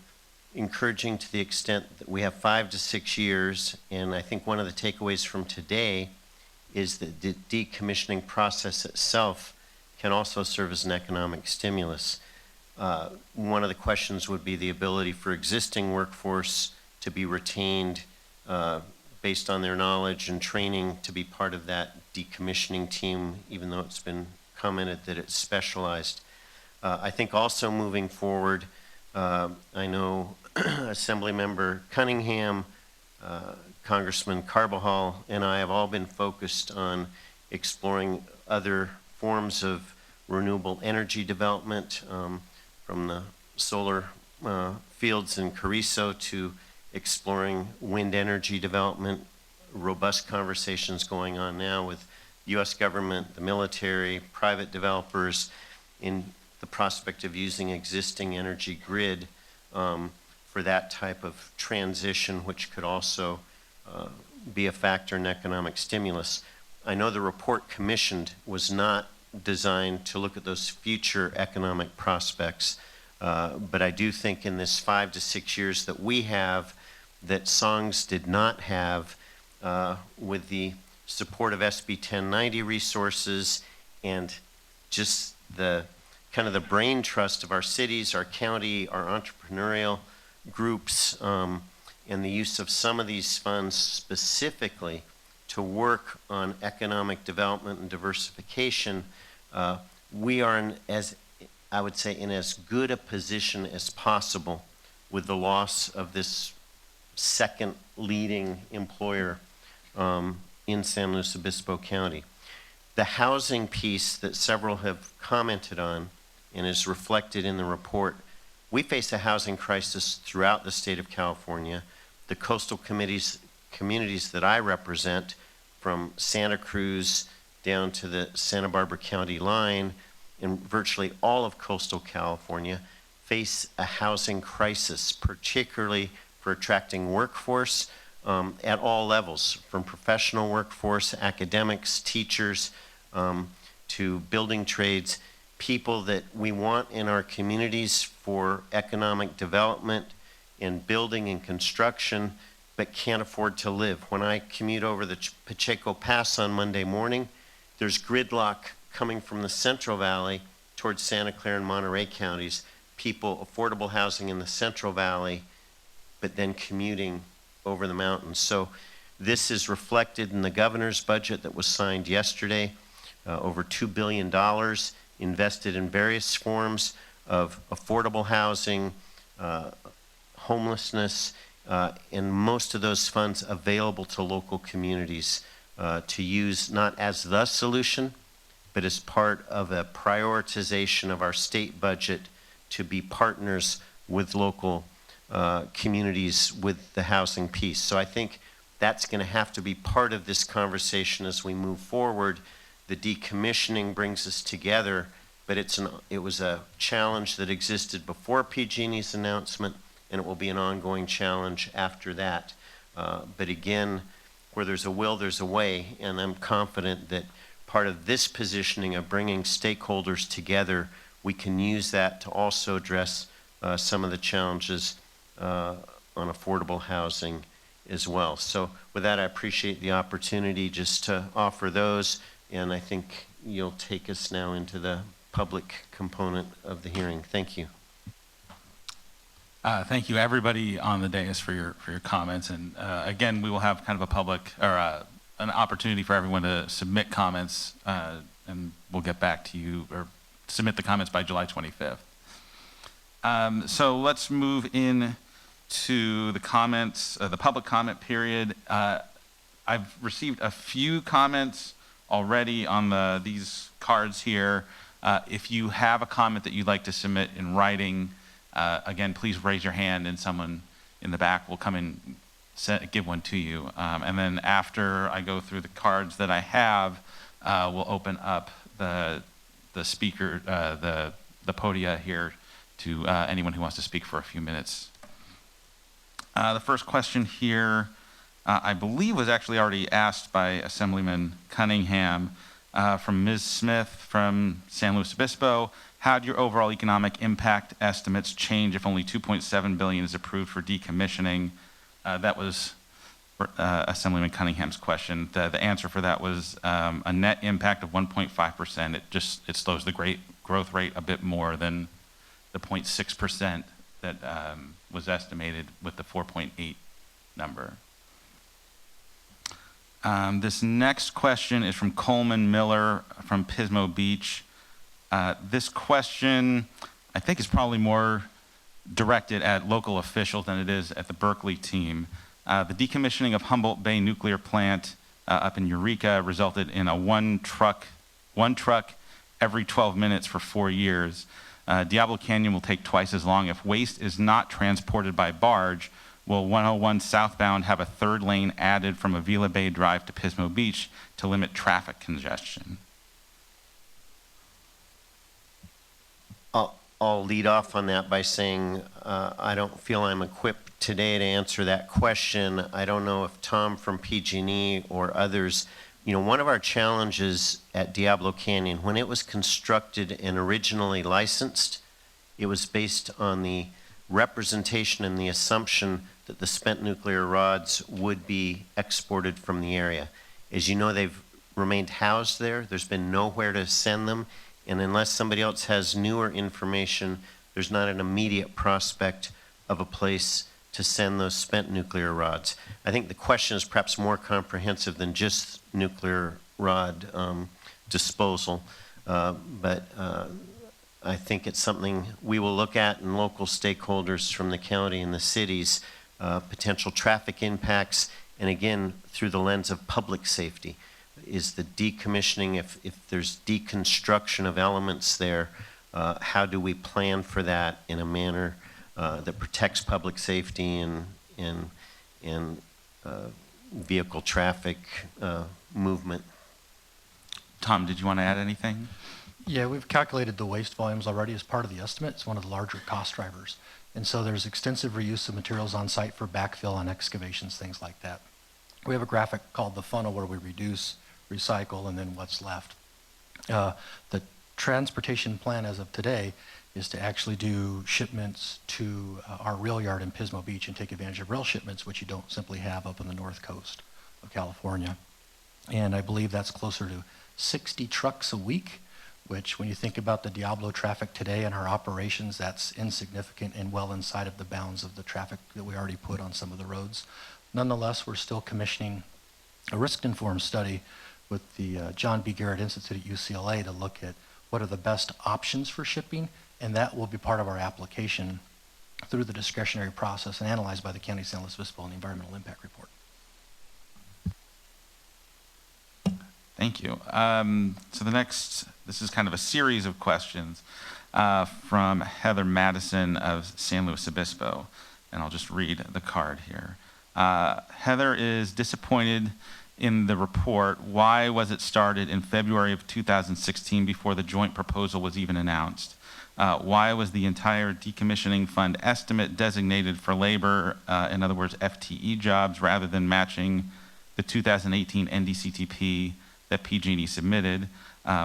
encouraging to the extent that we have 5 to 6 years, and I think one of the takeaways from today is that the decommissioning process itself can also serve as an economic stimulus. One of the questions would be the ability for existing workforce to be retained based on their knowledge and training to be part of that decommissioning team, even though it's been commented that it's specialized. I think also moving forward, I know Assemblymember Cunningham, Congressman Carbajal, and I have all been focused on exploring other forms of renewable energy development, from the solar fields in Carrizo to exploring wind energy development. Robust conversations going on now with U.S. government, the military, private developers in the prospect of using existing energy grid for that type of transition, which could also be a factor in economic stimulus. I know the report commissioned was not designed to look at those future economic prospects, but I do think in this 5 to 6 years that we have, that SONGS did not have, with the support of SB 1090 resources and just the kind of the brain trust of our cities, our county, our entrepreneurial groups, and the use of some of these funds specifically to work on economic development and diversification, we are in, as I would say, in as good a position as possible with the loss of this second leading employer in San Luis Obispo County. The housing piece that several have commented on and is reflected in the report, we face a housing crisis throughout the state of California. The coastal communities that I represent, from Santa Cruz down to the Santa Barbara County line, and virtually all of coastal California, face a housing crisis, particularly for attracting workforce at all levels, from professional workforce, academics, teachers, to building trades, people that we want in our communities for economic development in building and construction, but can't afford to live. When I commute over the Pacheco Pass on Monday morning, there's gridlock coming from the Central Valley towards Santa Clara and Monterey counties, people, affordable housing in the Central Valley, but then commuting over the mountains. So this is reflected in the governor's budget that was signed yesterday, over $2 billion invested in various forms of affordable housing, homelessness, and most of those funds available to local communities to use not as the solution, but as part of a prioritization of our state budget to be partners with local communities with the housing piece. So I think that's going to have to be part of this conversation as we move forward. The decommissioning brings us together, but it was a challenge that existed before PG&E's announcement, and it will be an ongoing challenge after that. But again, where there's a will, there's a way, and I'm confident that part of this positioning of bringing stakeholders together, we can use that to also address some of the challenges on affordable housing as well. So with that, I appreciate the opportunity just to offer those, and I think you'll take us now into the public component of the hearing. Thank you. Thank you, everybody on the dais, for your comments. And again, we will have kind of a public, or an opportunity for everyone to submit comments, and we'll get back to you, or submit the comments by July 25th. So let's move in to the comments, the public comment period. I've received a few comments already on these cards here. If you have a comment that you'd like to submit in writing, again, please raise your hand and someone in the back will come and give one to you. And then after I go through the cards that I have, we'll open up the speaker, the podia here to anyone who wants to speak for a few minutes. The first question here, I believe, was actually already asked by Assemblyman Cunningham, from Ms. Smith from San Luis Obispo. How do your overall economic impact estimates change if only $2.7 billion is approved for decommissioning? That was Assemblyman Cunningham's question. The answer for that was a net impact of 1.5%. It slows the growth rate a bit more than the 0.6% that was estimated with the 4.8 number. This next question is from Coleman Miller from Pismo Beach. This question, I think, is probably more directed at local officials than it is at the Berkeley team. The decommissioning of Humboldt Bay Nuclear Plant up in Eureka resulted in a one truck every 12 minutes for 4 years. Diablo Canyon will take twice as long. If waste is not transported by barge, will 101 southbound have a third lane added from Avila Bay Drive to Pismo Beach to limit traffic congestion? I'll lead off on that by saying I don't feel I'm equipped today to answer that question. I don't know if Tom from PG&E or others, one of our challenges at Diablo Canyon, when it was constructed and originally licensed, it was based on the representation and the assumption that the spent nuclear rods would be exported from the area. As you know, they've remained housed there. There's been nowhere to send them. And unless somebody else has newer information, there's not an immediate prospect of a place to send those spent nuclear rods. I think the question is perhaps more comprehensive than just nuclear rod disposal, but I think it's something we will look at, and local stakeholders from the county and the cities, potential traffic impacts, and again, through the lens of public safety. Is the decommissioning, if there's deconstruction of elements there, how do we plan for that in a manner that protects public safety and vehicle traffic movement? Tom, did you want to add anything? Yeah, we've calculated the waste volumes already as part of the estimate. It's one of the larger cost drivers. And so there's extensive reuse of materials on site for backfill and excavations, things like that. We have a graphic called the funnel where we reduce, recycle, and then what's left. The transportation plan as of today is to actually do shipments to our rail yard in Pismo Beach and take advantage of rail shipments, which you don't simply have up on the north coast of California. And I believe that's closer to 60 trucks a week, which when you think about the Diablo traffic today and our operations, that's insignificant and well inside of the bounds of the traffic that we already put on some of the roads. Nonetheless, we're still commissioning a risk-informed study with the John B. Garrett Institute at UCLA to look at what are the best options for shipping, and that will be part of our application through the discretionary process and analyzed by the County of San Luis Obispo in the Environmental Impact Report. Thank you. So this is kind of a series of questions from Heather Madison of San Luis Obispo, and I'll just read the card here. Heather is disappointed in the report. Why was it started in February of 2016 before the joint proposal was even announced? Why was the entire decommissioning fund estimate designated for labor, in other words, FTE jobs, rather than matching the 2018 NDCTP that PG&E submitted?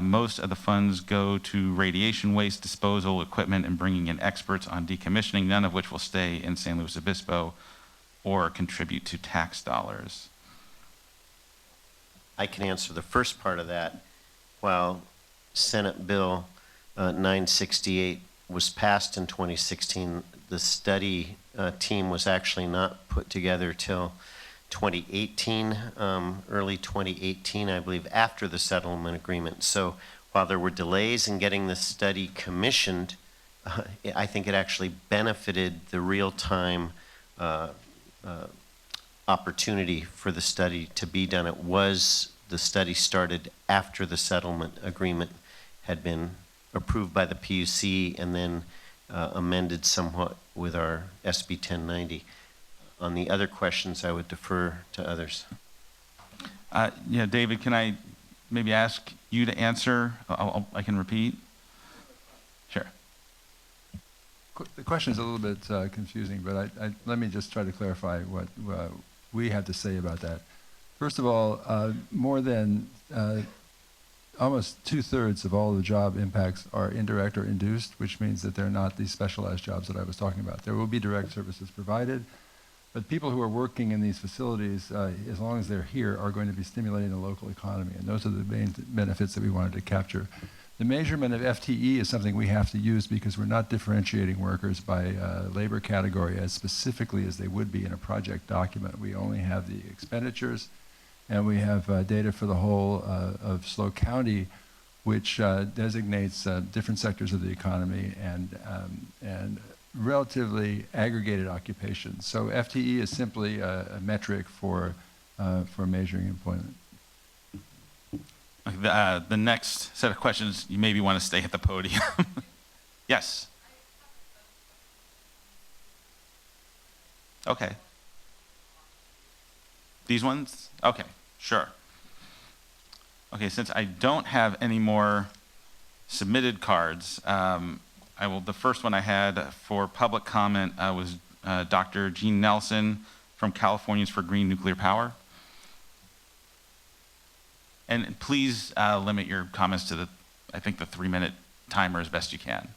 Most of the funds go to radiation waste disposal, equipment, and bringing in experts on decommissioning, none of which will stay in San Luis Obispo or contribute to tax dollars. I can answer the first part of that. While Senate Bill 968 was passed in 2016, the study team was actually not put together till 2018, early 2018, I believe, after the settlement agreement. So while there were delays in getting the study commissioned, I think it actually benefited the real-time opportunity for the study to be done. The study started after the settlement agreement had been approved by the PUC and then amended somewhat with our SB 1090. On the other questions, I would defer to others. Yeah, David, can I maybe ask you to answer? I can repeat. Sure. The question is a little bit confusing, but let me just try to clarify what we have to say about that. First of all, more than almost 2/3 of all the job impacts are indirect or induced, which means that they're not these specialized jobs that I was talking about. There will be direct services provided, but people who are working in these facilities, as long as they're here, are going to be stimulating the local economy, and those are the main benefits that we wanted to capture. The measurement of FTE is something we have to use because we're not differentiating workers by labor category as specifically as they would be in a project document. We only have the expenditures, and we have data for the whole of SLO County, which designates different sectors of the economy and relatively aggregated occupations. So FTE is simply a metric for measuring employment. The next set of questions, you maybe want to stay at the podium. Yes. Okay. These ones? Okay, sure. Okay, since I don't have any more submitted cards, the first one I had for public comment was Dr. Gene Nelson from Californians for Green Nuclear Power. And please limit your comments to I think the 3-minute timer as best you can.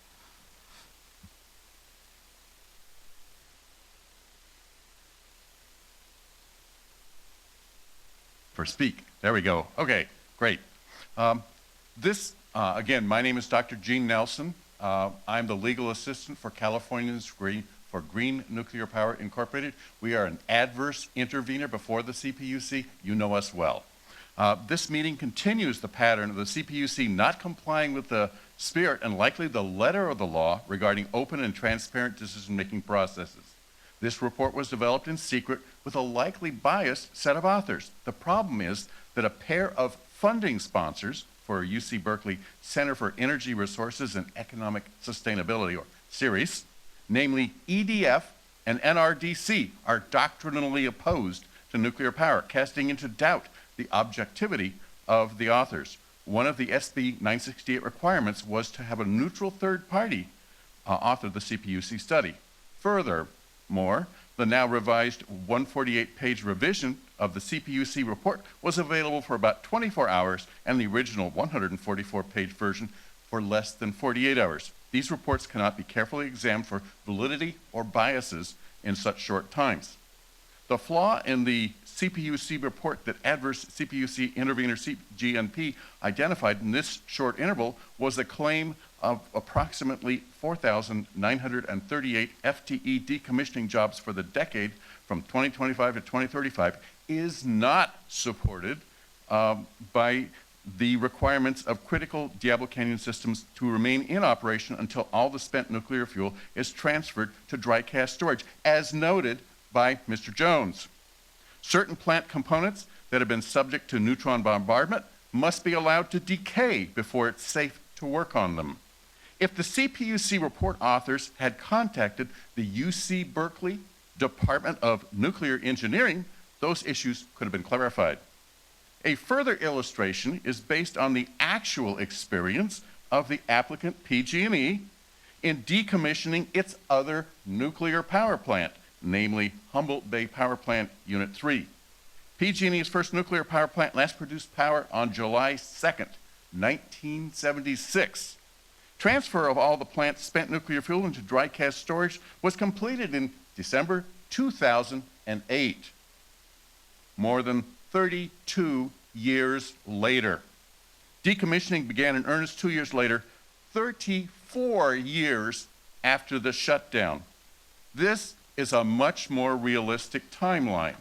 For speak. There we go. Okay, great. Again, my name is Dr. Gene Nelson. I'm the legal assistant for Californians for Green Nuclear Power Incorporated. We are an adverse intervener before the CPUC. You know us well. This meeting continues the pattern of the CPUC not complying with the spirit and likely the letter of the law regarding open and transparent decision-making processes. This report was developed in secret with a likely biased set of authors. The problem is that a pair of funding sponsors for UC Berkeley Center for Energy Resources and Economic Sustainability, or CERES, namely EDF and NRDC, are doctrinally opposed to nuclear power, casting into doubt the objectivity of the authors. One of the SB568 requirements was to have a neutral third party author the CPUC study. Furthermore, the now revised 148-page revision of the CPUC report was available for about 24 hours and the original 144-page version for less than 48 hours. These reports cannot be carefully examined for validity or biases in such short times. The flaw in the CPUC report that adverse CPUC intervener CGNP identified in this short interval was a claim of approximately 4,938 FTE decommissioning jobs for the decade from 2025 to 2035 is not supported by the requirements of critical Diablo Canyon systems to remain in operation until all the spent nuclear fuel is transferred to dry cask storage, as noted by Mr. Jones. Certain plant components that have been subject to neutron bombardment must be allowed to decay before it's safe to work on them. If the CPUC report authors had contacted the UC Berkeley Department of Nuclear Engineering, those issues could have been clarified. A further illustration is based on the actual experience of the applicant PG&E in decommissioning its other nuclear power plant, namely Humboldt Bay Power Plant Unit 3. PG&E's first nuclear power plant last produced power on July 2nd, 1976. Transfer of all the plant's spent nuclear fuel into dry cask storage was completed in December 2008, more than 32 years later. Decommissioning began in earnest 2 years later, 34 years after the shutdown. This is a much more realistic timeline.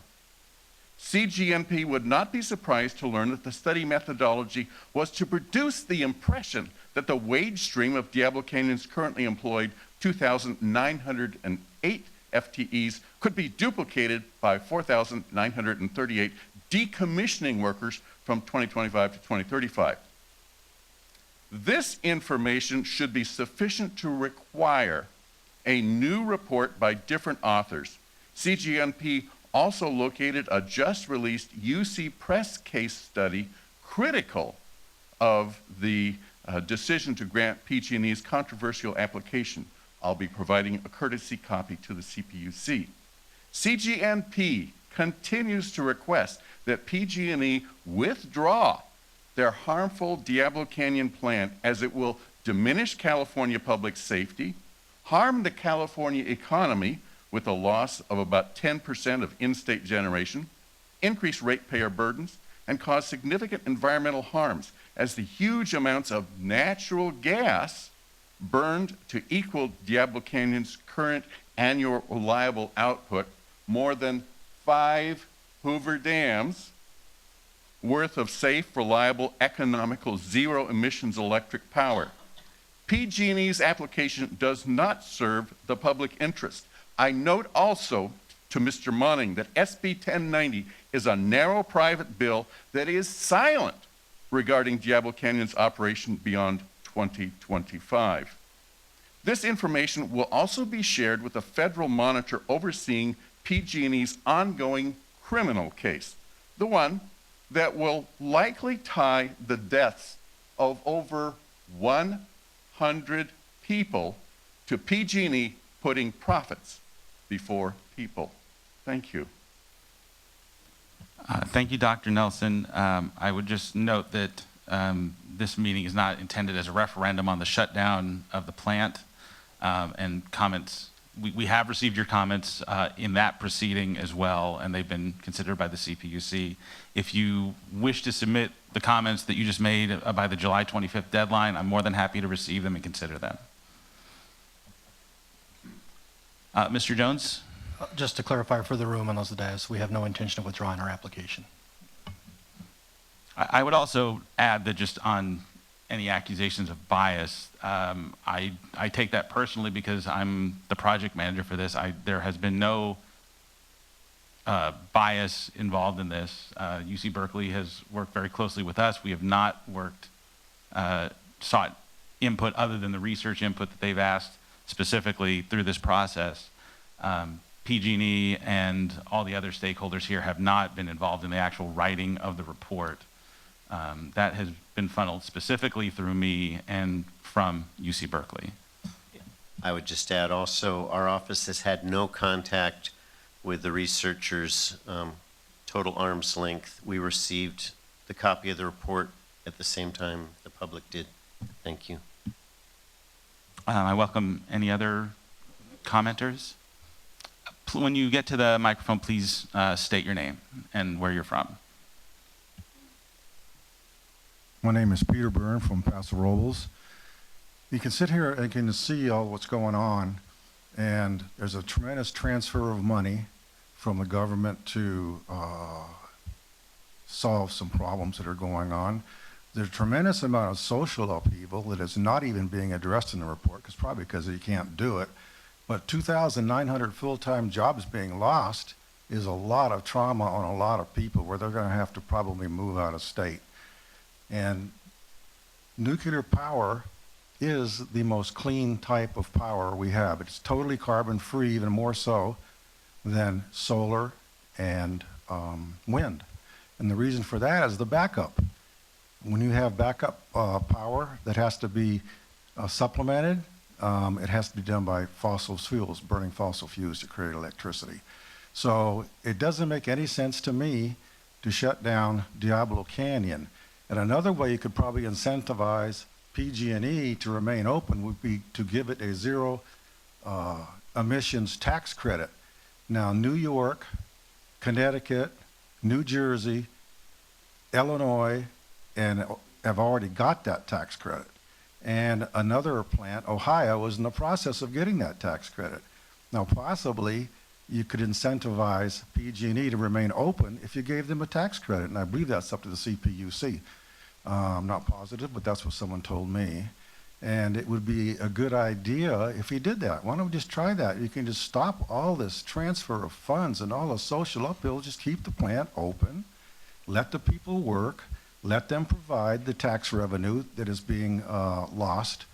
CGNP would not be surprised to learn that the study methodology was to produce the impression that the wage stream of Diablo Canyon's currently employed 2,908 FTEs could be duplicated by 4,938 decommissioning workers from 2025 to 2035. This information should be sufficient to require a new report by different authors. CGNP also located a just-released UC Press case study critical of the decision to grant PG&E's controversial application. I'll be providing a courtesy copy to the CPUC. CGNP continues to request that PG&E withdraw their harmful Diablo Canyon plant as it will diminish California public safety, harm the California economy with a loss of about 10% of in-state generation, increase ratepayer burdens, and cause significant environmental harms as the huge amounts of natural gas burned to equal Diablo Canyon's current annual reliable output, more than 5 Hoover dams worth of safe, reliable, economical, zero emissions electric power. PG&E's application does not serve the public interest. I note also to Mr. Monning that SB 1090 is a narrow private bill that is silent regarding Diablo Canyon's operation beyond 2025. This information will also be shared with a federal monitor overseeing PG&E's ongoing criminal case, the one that will likely tie the deaths of over 100 people to PG&E putting profits before people. Thank you. Thank you, Dr. Nelson. I would just note that this meeting is not intended as a referendum on the shutdown of the plant, and comments. We have received your comments in that proceeding as well, and they've been considered by the CPUC. If you wish to submit the comments that you just made by the July 25th deadline, I'm more than happy to receive them and consider them. Mr. Jones? Just to clarify for the room and those dais, we have no intention of withdrawing our application. I would also add that just on any accusations of bias, I take that personally because I'm the project manager for this. There has been no bias involved in this. UC Berkeley has worked very closely with us. We have not sought input other than the research input that they've asked specifically through this process. PG&E and all the other stakeholders here have not been involved in the actual writing of the report. That has been funneled specifically through me and from UC Berkeley. I would just add also, our office has had no contact with the researchers, total arm's length. We received the copy of the report at the same time the public did. Thank you. I welcome any other commenters. When you get to the microphone, please state your name and where you're from. My name is Peter Byrne from Paso Robles. You can sit here and can see all what's going on, and there's a tremendous transfer of money from the government to solve some problems that are going on. There's a tremendous amount of social upheaval that is not even being addressed in the report, probably because you can't do it. But 2,900 full-time jobs being lost is a lot of trauma on a lot of people where they're going to have to probably move out of state. And nuclear power is the most clean type of power we have. It's totally carbon-free, even more so than solar and wind. And the reason for that is the backup. When you have backup power that has to be supplemented, it has to be done by fossil fuels, burning fossil fuels to create electricity. So it doesn't make any sense to me to shut down Diablo Canyon. And another way you could probably incentivize PG&E to remain open would be to give it a zero emissions tax credit. Now, New York, Connecticut, New Jersey, Illinois, and have already got that tax credit. And another plant, Ohio, is in the process of getting that tax credit. Now, possibly, you could incentivize PG&E to remain open if you gave them a tax credit, and I believe that's up to the CPUC. I'm not positive, but that's what someone told me. And it would be a good idea if you did that. Why don't we just try that? You can just stop all this transfer of funds and all the social upheaval, just keep the plant open, let the people work, let them provide the tax revenue that is being lost,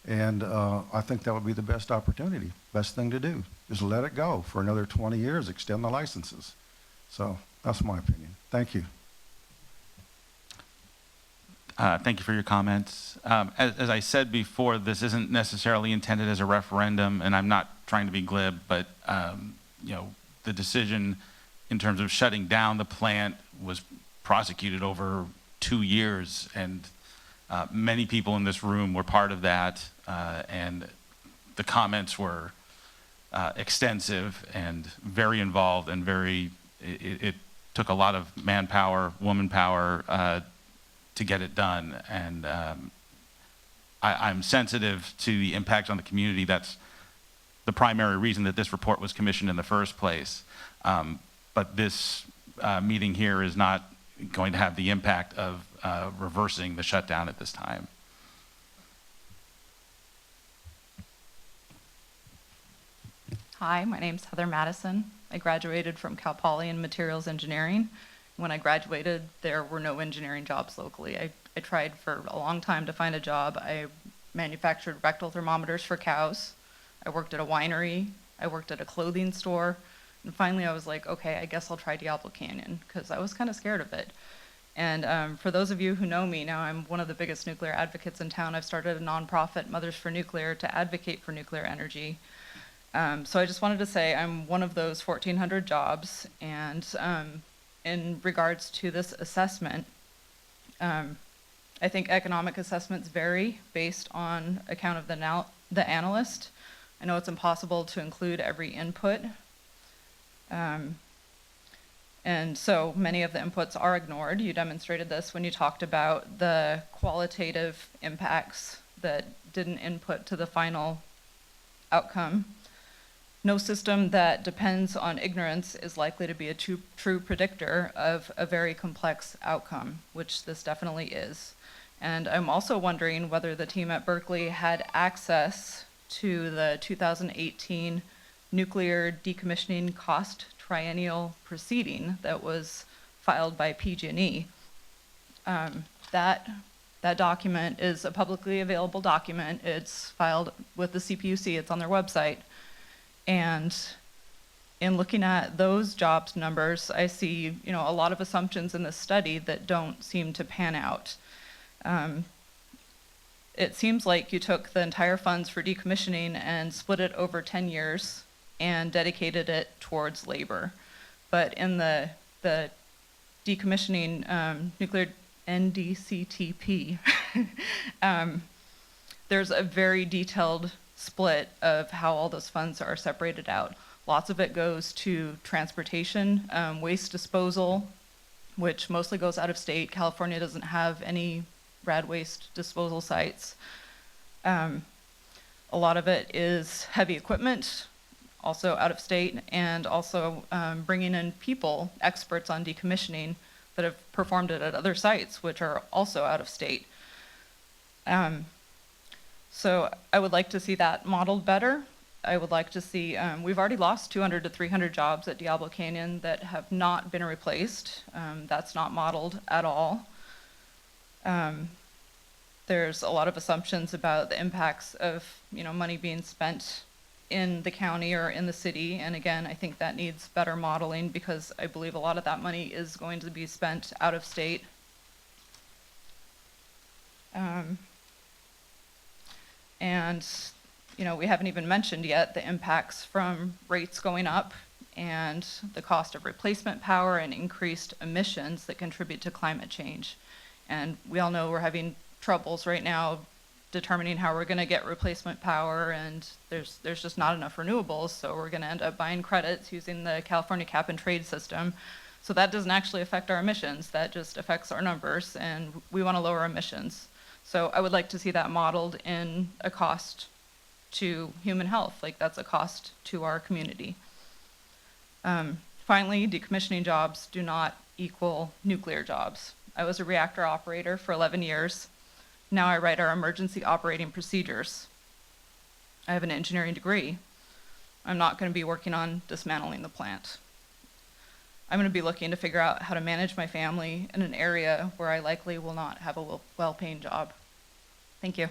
and I think that would be the best opportunity, best thing to do. Just let it go for another 20 years, extend the licenses. So that's my opinion. Thank you. Thank you for your comments. As I said before, this isn't necessarily intended as a referendum, and I'm not trying to be glib, but you know, the decision in terms of shutting down the plant was prosecuted over 2 years, and many people in this room were part of that, and the comments were extensive and very involved and it took a lot of manpower, woman power to get it done. And I'm sensitive to the impact on the community. That's the primary reason that this report was commissioned in the first place. But this meeting here is not going to have the impact of reversing the shutdown at this time. Hi, my name's Heather Madison. I graduated from Cal Poly in materials engineering. When I graduated, there were no engineering jobs locally. I tried for a long time to find a job. I manufactured rectal thermometers for cows. I worked at a winery. I worked at a clothing store. And finally I was like, okay, I guess I'll try Diablo Canyon, because I was kind of scared of it. And for those of you who know me now, I'm one of the biggest nuclear advocates in town. I've started a nonprofit, Mothers for Nuclear, to advocate for nuclear energy. So I just wanted to say I'm one of those 1,400 jobs, and in regards to this assessment, I think economic assessments vary based on account of the analyst. I know it's impossible to include every input, and so many of the inputs are ignored. You demonstrated this when you talked about the qualitative impacts that didn't input to the final outcome. No system that depends on ignorance is likely to be a true predictor of a very complex outcome, which this definitely is. And I'm also wondering whether the team at Berkeley had access to the 2018 nuclear decommissioning cost triennial proceeding that was filed by PG&E. That document is a publicly available document. It's filed with the CPUC. It's on their website. And in looking at those jobs numbers, I see, a lot of assumptions in this study that don't seem to pan out. It seems like you took the entire funds for decommissioning and split it over 10 years and dedicated it towards labor. But in the decommissioning nuclear NDCTP, there's a very detailed split of how all those funds are separated out. Lots of it goes to transportation, waste disposal, which mostly goes out of state. California doesn't have any rad waste disposal sites. A lot of it is heavy equipment, also out of state, and also bringing in people, experts on decommissioning, that have performed it at other sites, which are also out of state. So I would like to see that modeled better. I would like to see, we've already lost 200 to 300 jobs at Diablo Canyon that have not been replaced. That's not modeled at all. There's a lot of assumptions about the impacts of money being spent in the county or in the city. And again, I think that needs better modeling, because I believe a lot of that money is going to be spent out of state. And we haven't even mentioned yet the impacts from rates going up and the cost of replacement power and increased emissions that contribute to climate change. And we all know we're having troubles right now determining how we're going to get replacement power, and there's just not enough renewables, so we're going to end up buying credits using the California cap and trade system. So that doesn't actually affect our emissions, that just affects our numbers, and we want to lower emissions. So I would like to see that modeled in a cost to human health, like that's a cost to our community. Finally, decommissioning jobs do not equal nuclear jobs. I was a reactor operator for 11 years. Now I write our emergency operating procedures. I have an engineering degree. I'm not going to be working on dismantling the plant. I'm going to be looking to figure out how to manage my family in an area where I likely will not have a well-paying job. Thank you.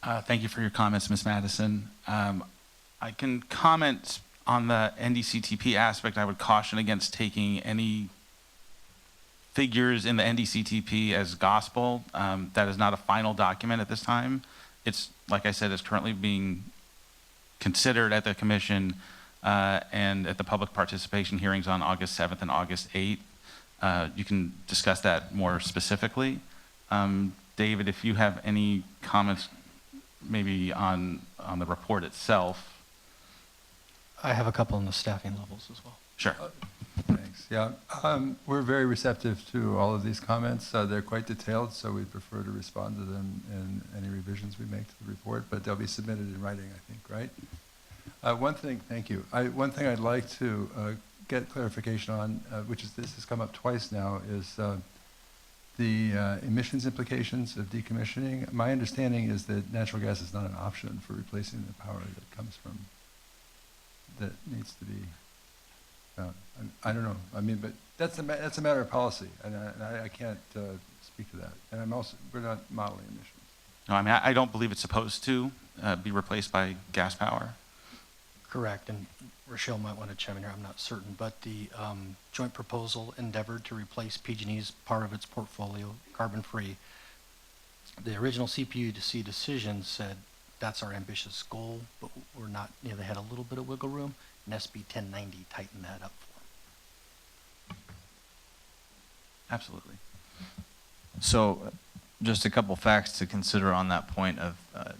Thank you for your comments, Ms. Madison. I can comment on the NDCTP aspect. I would caution against taking any figures in the NDCTP as gospel. That is not a final document at this time. It's, like I said, it's currently being considered at the commission. and at the public participation hearings on August 7th and August 8th. You can discuss that more specifically. David, if you have any comments maybe on the report itself. I have a couple on the staffing levels as well. Sure. Thanks. Yeah, we're very receptive to all of these comments. They're quite detailed, so we prefer to respond to them in any revisions we make to the report, but they'll be submitted in writing, I think, right? One thing, thank you. One thing I'd like to get clarification on, which is this has come up twice now, is the emissions implications of decommissioning. My understanding is that natural gas is not an option for replacing the power that comes from, that needs to be, I don't know. I mean, but that's a matter of policy, and I can't speak to that. And we're not modeling emissions. No, I mean, I don't believe it's supposed to be replaced by gas power. Correct, and Rochelle might want to chime in here, I'm not certain, but the joint proposal endeavored to replace PG&E's part of its portfolio carbon-free. The original CPUC decision said that's our ambitious goal, but we're not, they had a little bit of wiggle room, and SB 1090 tightened that up for them. Absolutely. So just a couple facts to consider on that point of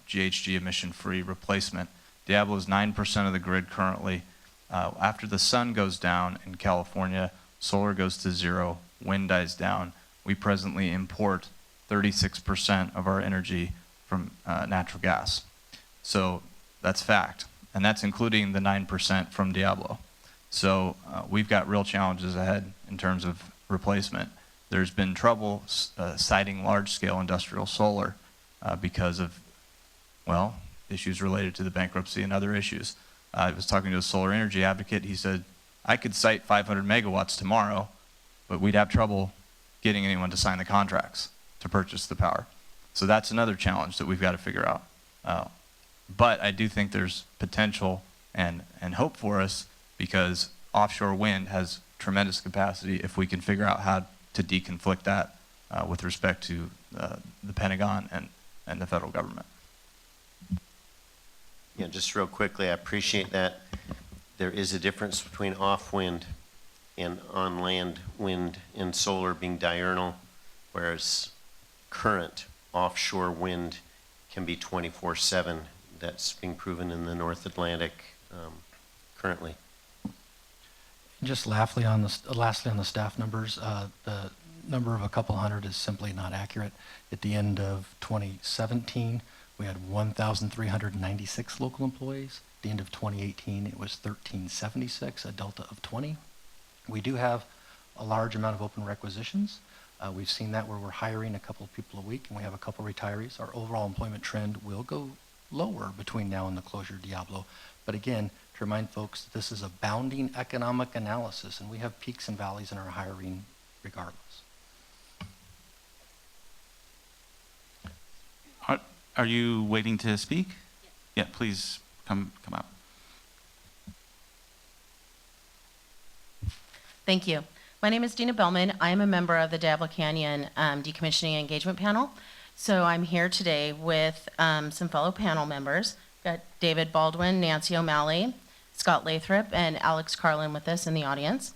GHG emission-free replacement. Diablo is 9% of the grid currently. After the sun goes down in California, solar goes to zero, wind dies down. We presently import 36% of our energy from natural gas. So that's fact. And that's including the 9% from Diablo. So we've got real challenges ahead in terms of replacement. There's been trouble siting large-scale industrial solar because of, well, issues related to the bankruptcy and other issues. I was talking to a solar energy advocate. He said, I could site 500 megawatts tomorrow, but we'd have trouble getting anyone to sign the contracts to purchase the power. So that's another challenge that we've got to figure out. But I do think there's potential and hope for us because offshore wind has tremendous capacity if we can figure out how to deconflict that with respect to the Pentagon and the federal government. Yeah, just real quickly, I appreciate that. There is a difference between off-wind and on-land wind and solar being diurnal, whereas current offshore wind can be 24/7. That's being proven in the North Atlantic currently. Just lastly on the staff numbers, the number of a couple hundred is simply not accurate. At the end of 2017, we had 1,396 local employees. At the end of 2018, it was 1,376, a delta of 20. We do have a large amount of open requisitions. We've seen that where we're hiring a couple of people a week, and we have a couple of retirees. Our overall employment trend will go lower between now and the closure of Diablo. But again, to remind folks, that this is a bounding economic analysis, and we have peaks and valleys in our hiring regardless. Are you waiting to speak? Yeah, please come up. Thank you. My name is Dina Bellman. I am a member of the Diablo Canyon Decommissioning Engagement Panel. So I'm here today with some fellow panel members. Got David Baldwin, Nancy O'Malley, Scott Lathrop, and Alex Carlin with us in the audience.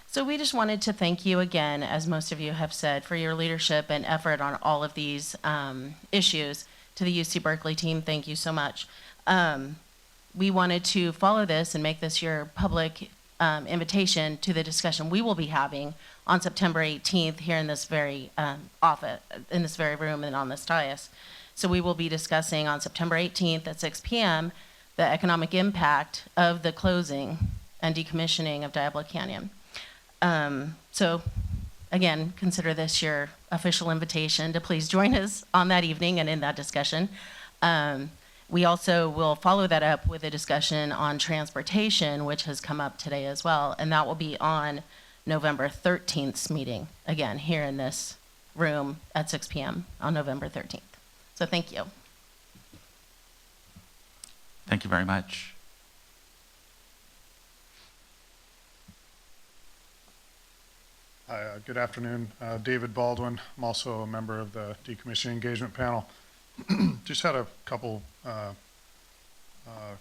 So we just wanted to thank you again, as most of you have said, for your leadership and effort on all of these issues. To the UC Berkeley team, thank you so much. We wanted to follow this and make this your public invitation to the discussion we will be having on September 18th here in this very office, in this very room and on this dais. So we will be discussing on September 18th at 6 p.m. the economic impact of the closing and decommissioning of Diablo Canyon. So again, consider this your official invitation to please join us on that evening and in that discussion. We also will follow that up with a discussion on transportation, which has come up today as well, and that will be on November 13th's meeting, again, here in this room at 6 p.m. on November 13th. So thank you. Thank you very much. Hi, good afternoon. David Baldwin. I'm also a member of the Decommissioning Engagement Panel. Just had a couple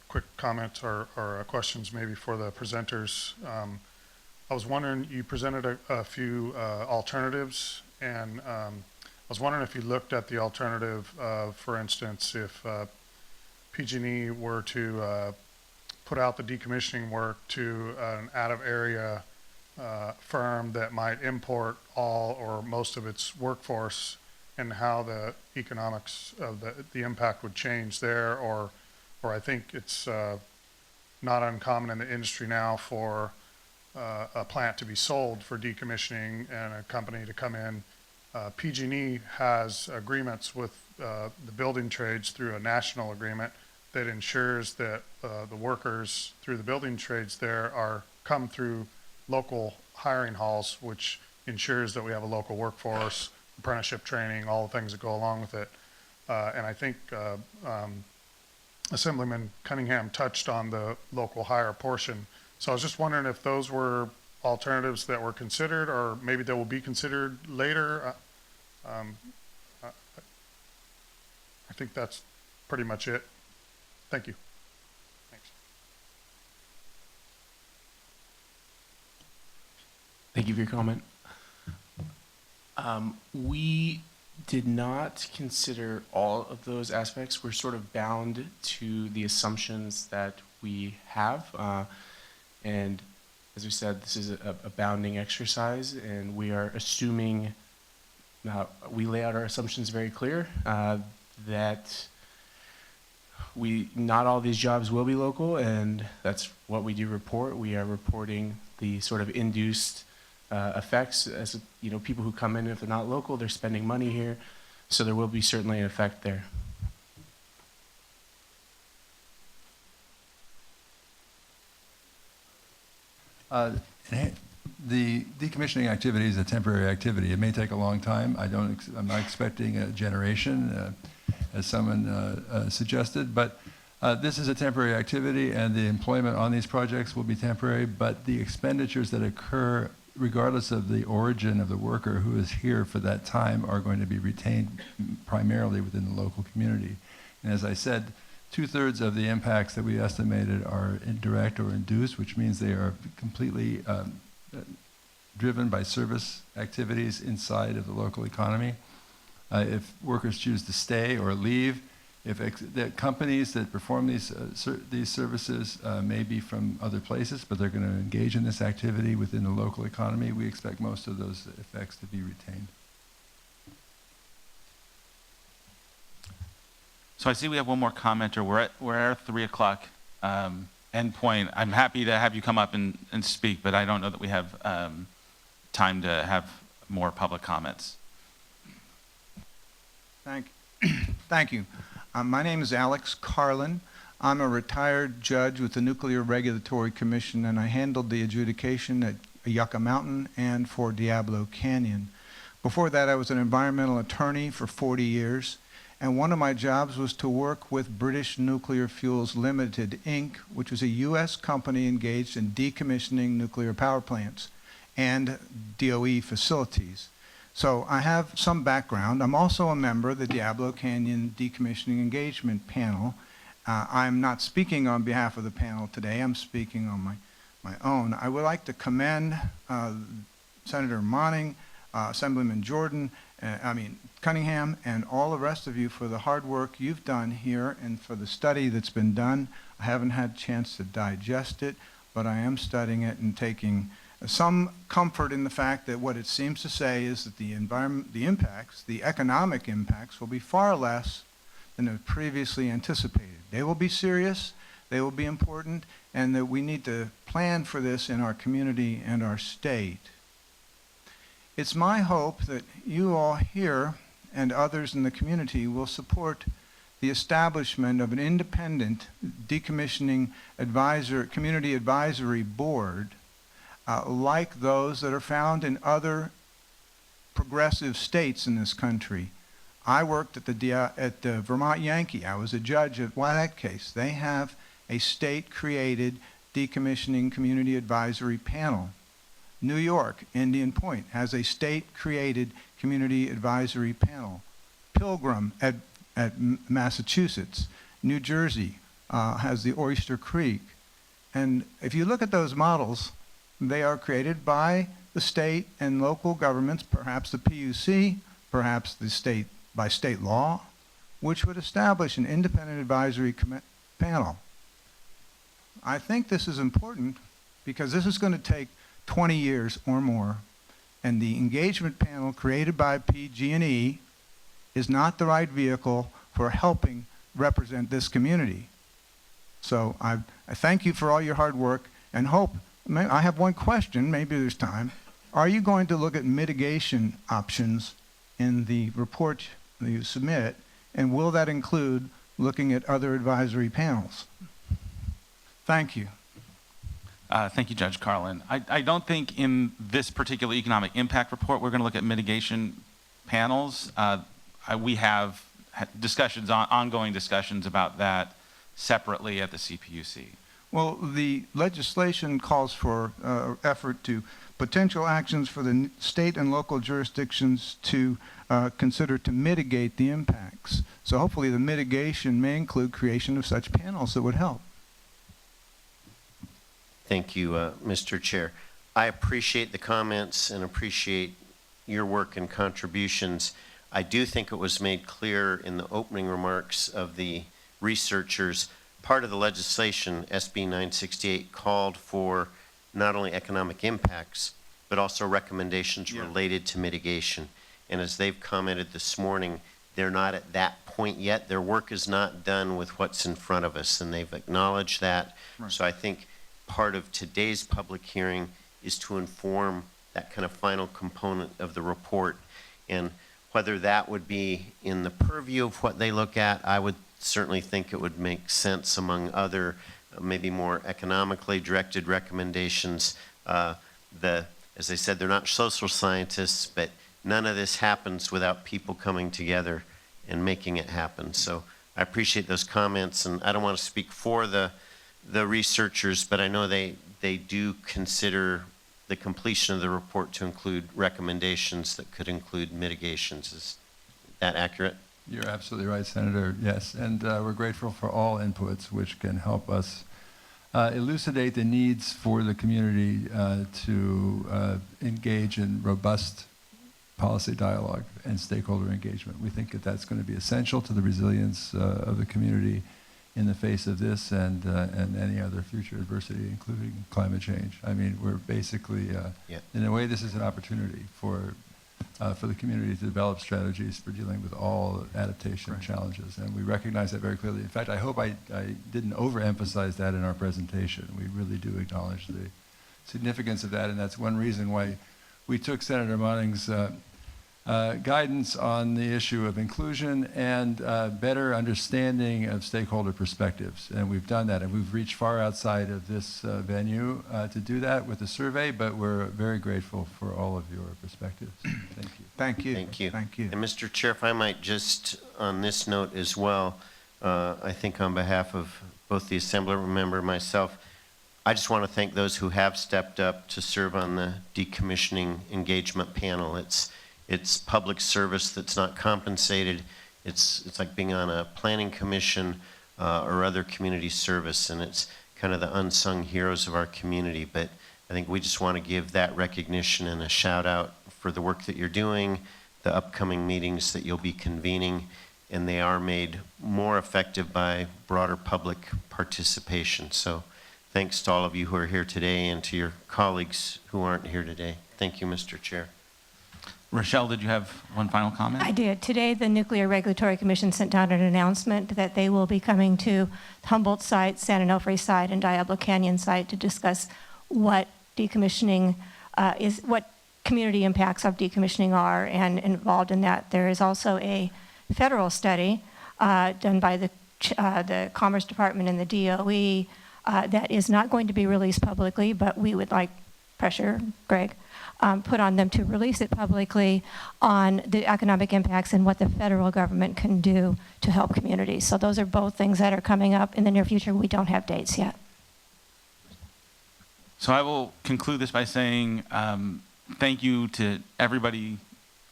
quick comments or questions maybe for the presenters. I was wondering, you presented a few alternatives, and I was wondering if you looked at the alternative of, for instance, if PG&E were to put out the decommissioning work to an out-of-area firm that might import all or most of its workforce, and how the economics of the impact would change there, or I think it's not uncommon in the industry now for a plant to be sold for decommissioning and a company to come in. PG&E has agreements with the building trades through a national agreement that ensures that the workers through the building trades there come through local hiring halls, which ensures that we have a local workforce, apprenticeship training, all the things that go along with it. And I think Assemblyman Cunningham touched on the local hire portion. So I was just wondering if those were alternatives that were considered, or maybe they will be considered later. I think that's pretty much it. Thank you. Thanks. Thank you for your comment. We did not consider all of those aspects. We're sort of bound to the assumptions that we have. And as we said, this is a bounding exercise, and we are assuming, we lay out our assumptions very clear, that not all these jobs will be local, and that's what we do report. We are reporting the sort of induced effects, as people who come in, if they're not local, they're spending money here, so there will be certainly an effect there. The decommissioning activity is a temporary activity. It may take a long time. I'm not expecting a generation, as someone suggested, but this is a temporary activity, and the employment on these projects will be temporary, but the expenditures that occur regardless of the origin of the worker who is here for that time are going to be retained primarily within the local community. And as I said, 2/3 of the impacts that we estimated are indirect or induced, which means they are completely driven by service activities inside of the local economy. If workers choose to stay or leave, if the companies that perform these services may be from other places, but they're going to engage in this activity within the local economy, we expect most of those effects to be retained. So I see we have one more commenter. We're at our 3 o'clock end point. I'm happy to have you come up and speak, but I don't know that we have time to have more public comments. Thank you. My name is Alex Carlin. I'm a retired judge with the Nuclear Regulatory Commission, and I handled the adjudication at Yucca Mountain and for Diablo Canyon. Before that, I was an environmental attorney for 40 years, and one of my jobs was to work with British Nuclear Fuels Limited, Inc., which was a U.S. company engaged in decommissioning nuclear power plants and DOE facilities. So I have some background. I'm also a member of the Diablo Canyon Decommissioning Engagement Panel. I'm not speaking on behalf of the panel today. I'm speaking on my own. I would like to commend Senator Monning, Assemblyman Jordan, Cunningham, and all the rest of you for the hard work you've done here and for the study that's been done. I haven't had a chance to digest it, but I am studying it and taking some comfort in the fact that what it seems to say is that the impacts, the economic impacts, will be far less than previously anticipated. They will be serious, they will be important, and that we need to plan for this in our community and our state. It's my hope that you all here and others in the community will support the establishment of an independent decommissioning community advisory board like those that are found in other progressive states in this country. I worked at the Vermont Yankee. I was a judge at that case. They have a state-created decommissioning community advisory panel. New York, Indian Point, has a state-created community advisory panel. Pilgrim at Massachusetts, New Jersey, has the Oyster Creek. And if you look at those models, they are created by the state and local governments, perhaps the PUC, perhaps the state by state law, which would establish an independent advisory panel. I think this is important because this is going to take 20 years or more, and the engagement panel created by PG&E is not the right vehicle for helping represent this community. So I thank you for all your hard work and hope. I have one question, maybe there's time. Are you going to look at mitigation options in the report that you submit, and will that include looking at other advisory panels? Thank you. Thank you, Judge Carlin. I don't think in this particular economic impact report we're going to look at mitigation panels. We have discussions, ongoing discussions about that separately at the CPUC. Well, the legislation calls for effort to potential actions for the state and local jurisdictions to consider to mitigate the impacts. So hopefully the mitigation may include creation of such panels that would help. Thank you, Mr. Chair. I appreciate the comments and appreciate your work and contributions. I do think it was made clear in the opening remarks of the researchers, part of the legislation, SB568, called for not only economic impacts, but also recommendations related to mitigation. And as they've commented this morning, they're not at that point yet. Their work is not done with what's in front of us, and they've acknowledged that. Right. So I think part of today's public hearing is to inform that kind of final component of the report. And whether that would be in the purview of what they look at, I would certainly think it would make sense among other maybe more economically directed recommendations. As I said, they're not social scientists, but none of this happens without people coming together and making it happen. So I appreciate those comments, and I don't want to speak for the researchers, but I know they do consider the completion of the report to include recommendations that could include mitigations. Is that accurate? You're absolutely right, Senator. Yes, and we're grateful for all inputs which can help us elucidate the needs for the community to engage in robust policy dialogue and stakeholder engagement. We think that that's going to be essential to the resilience of the community in the face of this and any other future adversity, including climate change. I mean, we're basically, in a way, this is an opportunity for the community to develop strategies for dealing with all adaptation challenges, and we recognize that very clearly. In fact, I hope I didn't overemphasize that in our presentation. We really do acknowledge the significance of that, and that's one reason why we took Senator Monning's guidance on the issue of inclusion and better understanding of stakeholder perspectives. And we've done that, and we've reached far outside of this venue to do that with the survey, but we're very grateful for all of your perspectives. Thank you. Thank you. Thank you. Thank you. And Mr. Chair, if I might just, on this note as well, I think on behalf of both the Assembly member and myself, I just want to thank those who have stepped up to serve on the decommissioning engagement panel. It's public service that's not compensated. It's like being on a planning commission or other community service, and it's kind of the unsung heroes of our community. But I think we just want to give that recognition and a shout out for the work that you're doing, the upcoming meetings that you'll be convening, and they are made more effective by broader public participation. So thanks to all of you who are here today and to your colleagues who aren't here today. Thank you, Mr. Chair. Rochelle, did you have one final comment? I did. Today, the Nuclear Regulatory Commission sent out an announcement that they will be coming to Humboldt site, San Onofre site, and Diablo Canyon site to discuss what decommissioning what community impacts of decommissioning are, and involved in that. There is also a federal study done by the Commerce Department and the DOE that is not going to be released publicly, but we would like pressure, Greg, put on them to release it publicly on the economic impacts and what the federal government can do to help communities. So those are both things that are coming up in the near future. We don't have dates yet. So I will conclude this by saying thank you to everybody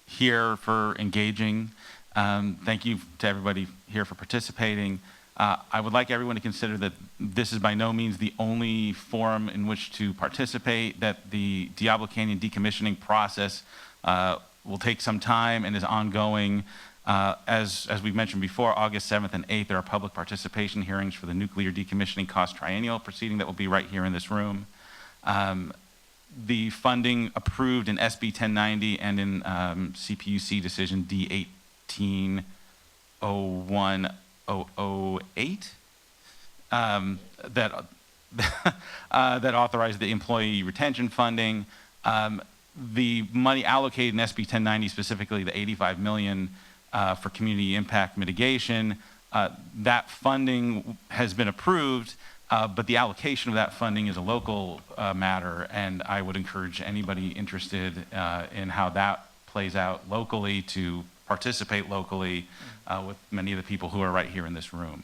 here for engaging. Thank you to everybody here for participating. I would like everyone to consider that this is by no means the only forum in which to participate, that the Diablo Canyon decommissioning process will take some time and is ongoing. As we've mentioned before, August 7th and 8th, there are public participation hearings for the nuclear decommissioning cost triennial proceeding that will be right here in this room. The funding approved in SB 1090 and in CPUC decision D1801 008 that authorized the employee retention funding. The money allocated in SB 1090, specifically the $85 million for community impact mitigation, that funding has been approved, but the allocation of that funding is a local matter, and I would encourage anybody interested in how that plays out locally to participate locally with many of the people who are right here in this room.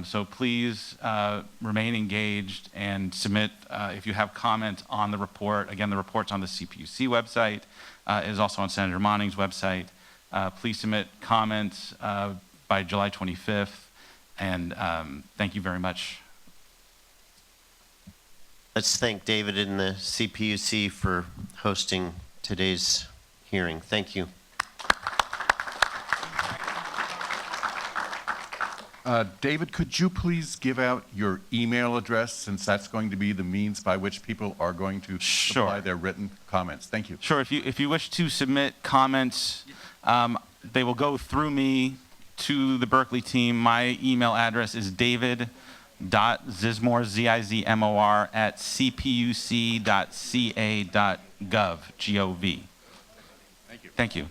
So please remain engaged and submit if you have comment on the report. Again, the report's on the CPUC website. It is also on Senator Monning's website. Please submit comments by July 25th, and thank you very much. Let's thank David and the CPUC for hosting today's hearing. Thank you. David, could you please give out your email address, since that's going to be the means by which people are going to supply their written comments? Thank you. Sure. If you wish to submit comments, they will go through me to the Berkeley team. My email address is david.zizmore, Z-I-Z-M-O-R, at cpuc.ca.gov, G-O-V. Thank you. Thank you.